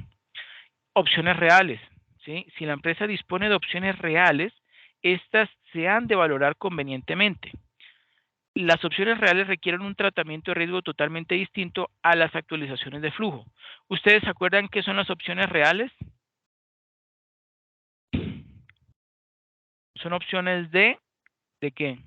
Opciones reales, ¿sí? Si la empresa dispone de opciones reales, estas se han de valorar convenientemente. Las opciones reales requieren un tratamiento de riesgo totalmente distinto a las actualizaciones de flujo. ¿Ustedes se acuerdan qué son las opciones reales? Son opciones ¿de qué?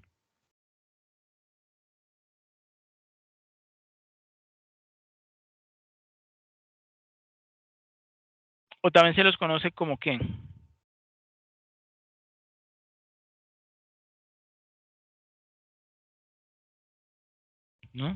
O también se los conoce como ¿qué? ¿No?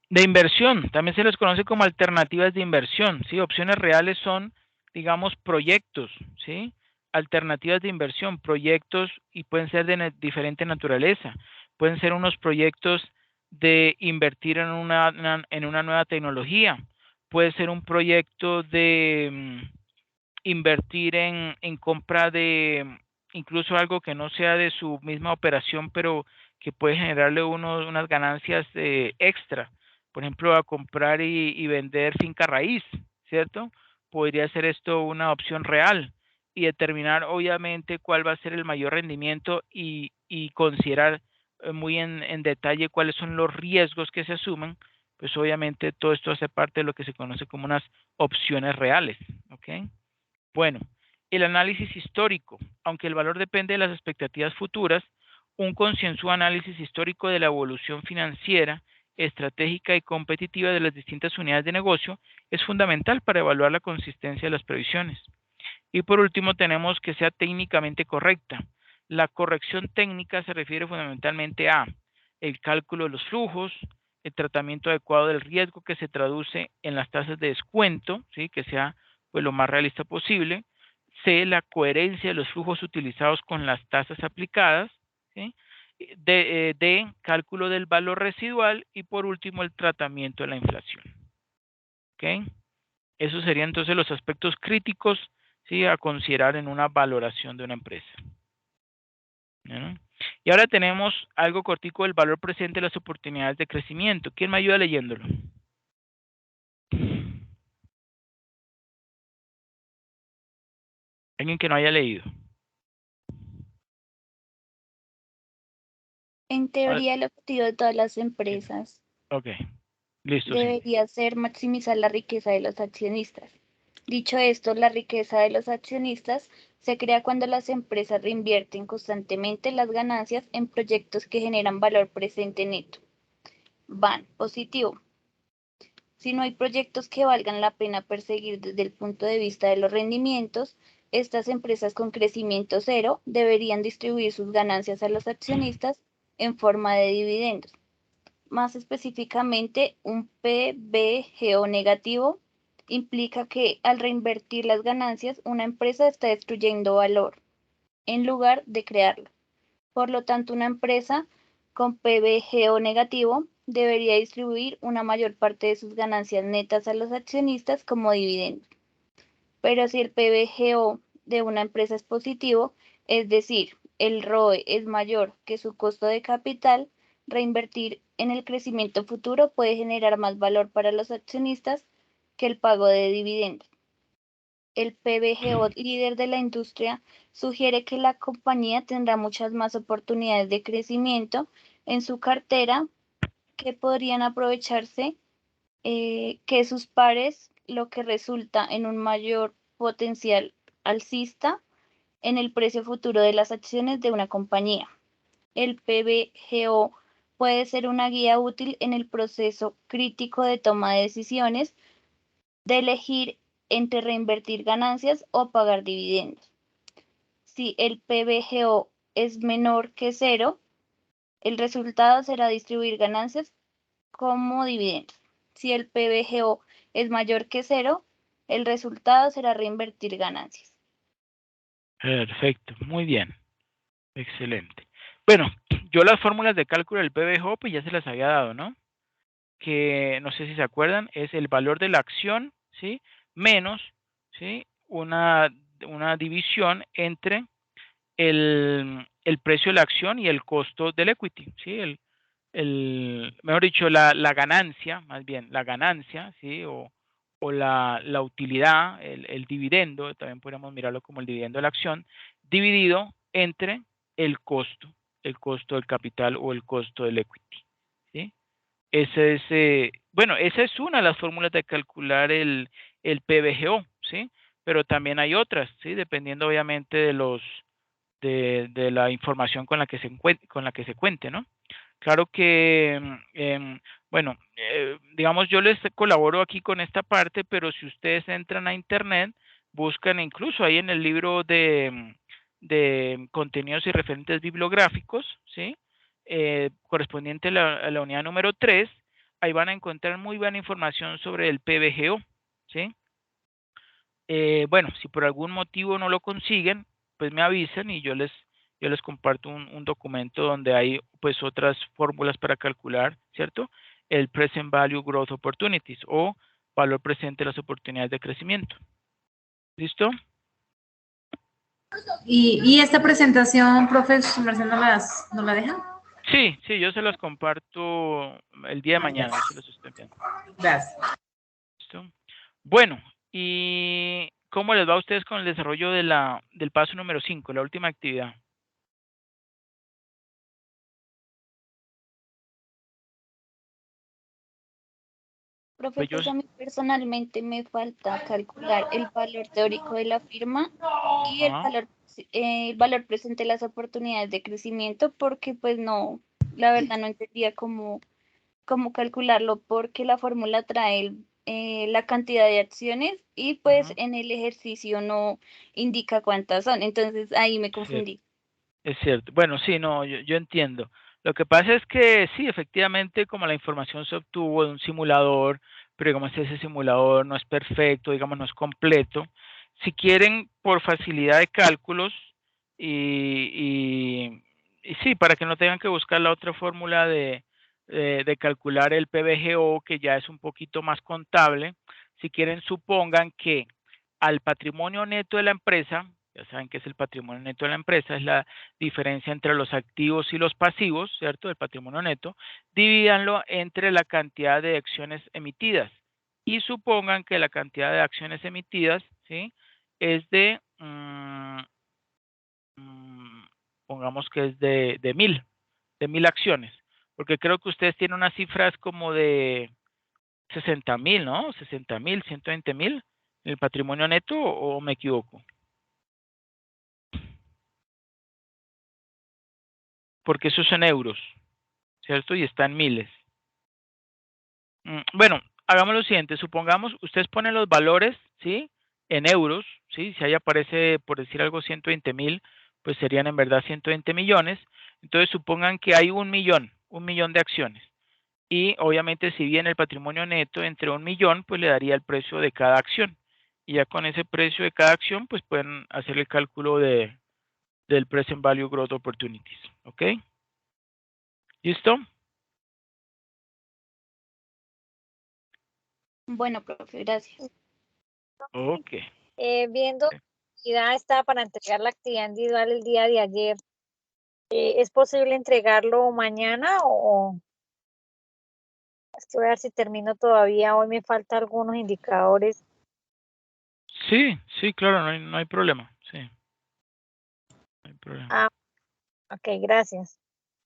De inversión, también se les conoce como alternativas de inversión, ¿sí? Opciones reales son, digamos, proyectos, ¿sí? Alternativas de inversión, proyectos, y pueden ser de diferente naturaleza. Pueden ser unos proyectos de invertir en una nueva tecnología. Puede ser un proyecto de invertir en compra de incluso algo que no sea de su misma operación, pero que puede generarle unas ganancias extra. Por ejemplo, a comprar y vender finca raíz, ¿cierto? Podría ser esto una opción real y determinar obviamente cuál va a ser el mayor rendimiento y considerar muy en detalle cuáles son los riesgos que se asumen. Pues obviamente todo esto hace parte de lo que se conoce como unas opciones reales, ¿ok? Bueno, el análisis histórico. Aunque el valor depende de las expectativas futuras, un concienzudo análisis histórico de la evolución financiera, estratégica y competitiva de las distintas unidades de negocio es fundamental para evaluar la consistencia de las previsiones. Y por último, tenemos que sea técnicamente correcta. La corrección técnica se refiere fundamentalmente a el cálculo de los flujos, el tratamiento adecuado del riesgo que se traduce en las tasas de descuento, ¿sí? Que sea pues lo más realista posible. C, la coherencia de los flujos utilizados con las tasas aplicadas, ¿sí? D, cálculo del valor residual y por último el tratamiento de la inflación. ¿Ok? Esos serían entonces los aspectos críticos, ¿sí? A considerar en una valoración de una empresa. ¿No? Y ahora tenemos algo cortico del valor presente de las oportunidades de crecimiento. ¿Quién me ayuda leyéndolo? Alguien que no haya leído. En teoría, el objetivo de todas las empresas Ok, listo. Sí. debería ser maximizar la riqueza de los accionistas. Dicho esto, la riqueza de los accionistas se crea cuando las empresas reinvierten constantemente las ganancias en proyectos que generan valor presente neto. Van, positivo. Si no hay proyectos que valgan la pena perseguir desde el punto de vista de los rendimientos, estas empresas con crecimiento cero deberían distribuir sus ganancias a los accionistas en forma de dividendos. Más específicamente, un PBGO negativo implica que al reinvertir las ganancias, una empresa está destruyendo valor en lugar de crearlo. Por lo tanto, una empresa con PBGO negativo debería distribuir una mayor parte de sus ganancias netas a los accionistas como dividendos. Pero si el PBGO de una empresa es positivo, es decir, el ROE es mayor que su costo de capital, reinvertir en el crecimiento futuro puede generar más valor para los accionistas que el pago de dividendos. El PBGO líder de la industria sugiere que la compañía tendrá muchas más oportunidades de crecimiento en su cartera que podrían aprovecharse que sus pares, lo que resulta en un mayor potencial alcista en el precio futuro de las acciones de una compañía. El PBGO puede ser una guía útil en el proceso crítico de toma de decisiones, de elegir entre reinvertir ganancias o pagar dividendos. Si el PBGO es menor que cero, el resultado será distribuir ganancias como dividendos. Si el PBGO es mayor que cero, el resultado será reinvertir ganancias. Perfecto, muy bien. Excelente. Bueno, yo las fórmulas de cálculo del PBGO pues ya se las había dado, ¿no? Que no sé si se acuerdan, es el valor de la acción, ¿sí? Menos, ¿sí? Una división entre el precio de la acción y el costo del equity, ¿sí? Mejor dicho, la ganancia, más bien, la ganancia, ¿sí? O la utilidad, el dividendo, también podríamos mirarlo como el dividendo de la acción, dividido entre el costo del capital o el costo del equity, ¿sí? Ese es, bueno, esa es una de las fórmulas de calcular el PBGO, ¿sí? Pero también hay otras, ¿sí? Dependiendo obviamente de la información con la que se cuente, ¿no? Claro que, bueno, digamos, yo les colaboro aquí con esta parte, pero si ustedes entran a internet, buscan incluso ahí en el libro de contenidos y referentes bibliográficos, ¿sí? Correspondiente a la unidad número 3, ahí van a encontrar muy buena información sobre el PBGO, ¿sí? Bueno, si por algún motivo no lo consiguen, pues me avisan y yo les comparto un documento donde hay pues otras fórmulas para calcular, ¿cierto? El Present Value Growth Opportunities o valor presente de las oportunidades de crecimiento. ¿Listo? Y esta presentación, profesor Marcelo, ¿no la dejan? Sí, yo se las comparto el día de mañana. Yo se las estoy enviando. Gracias. ¿Listo? Bueno, ¿y cómo les va a ustedes con el desarrollo del paso número 5, la última actividad? Profe, pues a mí personalmente me falta calcular el valor teórico de la firma y el valor presente de las oportunidades de crecimiento, porque pues no, la verdad no entendía cómo calcularlo, porque la fórmula trae la cantidad de acciones y pues en el ejercicio no indica cuántas son, entonces ahí me confundí. Es cierto. Bueno, sí, no, yo entiendo. Lo que pasa es que sí, efectivamente, como la información se obtuvo de un simulador, pero digamos ese simulador no es perfecto, digamos no es completo. Si quieren, por facilidad de cálculos y sí, para que no tengan que buscar la otra fórmula de calcular el PBGO, que ya es un poquito más contable, si quieren, supongan que al patrimonio neto de la empresa, Ya saben que es el patrimonio neto de la empresa, es la diferencia entre los activos y los pasivos, ¿cierto? Del patrimonio neto. Divídanlo entre la cantidad de acciones emitidas y supongan que la cantidad de acciones emitidas, ¿sí? Es de, pongamos que es de 1000 acciones, porque creo que ustedes tienen unas cifras como de 60.000, ¿no? 60.000, 120.000 en el patrimonio neto, ¿o me equivoco? Porque eso es en euros, ¿cierto? Y está en miles. Bueno, hagamos lo siguiente. Supongamos, ustedes ponen los valores, ¿sí? En euros, ¿sí? Si ahí aparece, por decir algo, 120.000, pues serían en verdad 120 millones. Entonces, supongan que hay 1 millón de acciones. Y obviamente, si viene el patrimonio neto entre 1 millón, pues le daría el precio de cada acción. Y ya con ese precio de cada acción, pues pueden hacer el cálculo del Present Value Growth Opportunities. ¿Ok? ¿Listo? Bueno, profe, gracias. Ok. Viendo que ya está para entregar la actividad individual el día de ayer, ¿es posible entregarlo mañana o es que voy a ver si termino todavía? Hoy me faltan algunos indicadores. Sí, sí, claro, no hay problema. Sí. No hay problema. Ah, ok, gracias.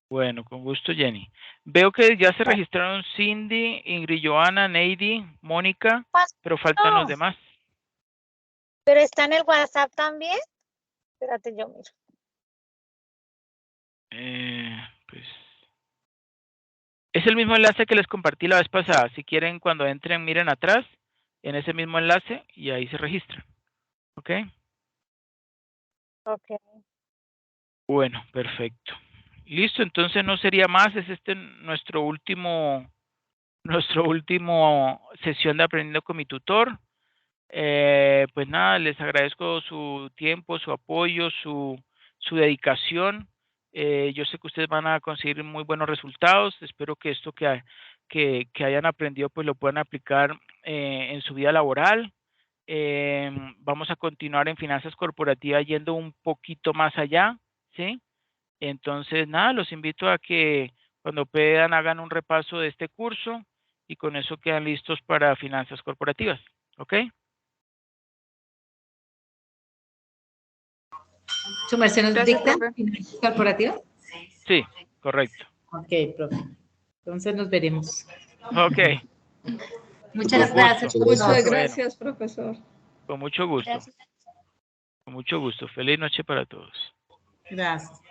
Bueno, con gusto, Jenny. Veo que ya se registraron Cindy, Ingrid, Joana, Neidy, Mónica, pero faltan los No, demás. pero está en el WhatsApp también. Espérate, yo miro. Pues es el mismo enlace que les compartí la vez pasada. Si quieren, cuando entren, miren atrás en ese mismo enlace y ahí se registran. ¿Ok? Ok. Bueno, perfecto. Listo, entonces no sería más. Es nuestro último sesión de Aprendiendo con mi Tutor. Pues nada, les agradezco su tiempo, su apoyo, su dedicación. Yo sé que ustedes van a conseguir muy buenos resultados. Espero que esto que hayan aprendido pues lo puedan aplicar en su vida laboral. Vamos a continuar en finanzas corporativas yendo un poquito más allá, ¿sí? Entonces, nada, los invito a que cuando puedan hagan un repaso de este curso y con eso quedan listos para finanzas corporativas, ¿ok? ¿Su merced nos Gracias, dicta profe. finanzas corporativas? Sí, correcto. Ok, profe. Entonces nos veremos. Ok, Muchas con gracias. gusto. Muchas Bueno, gracias, profesor. con mucho gusto. Gracias. Con mucho gusto. Feliz noche para todos. Gracias.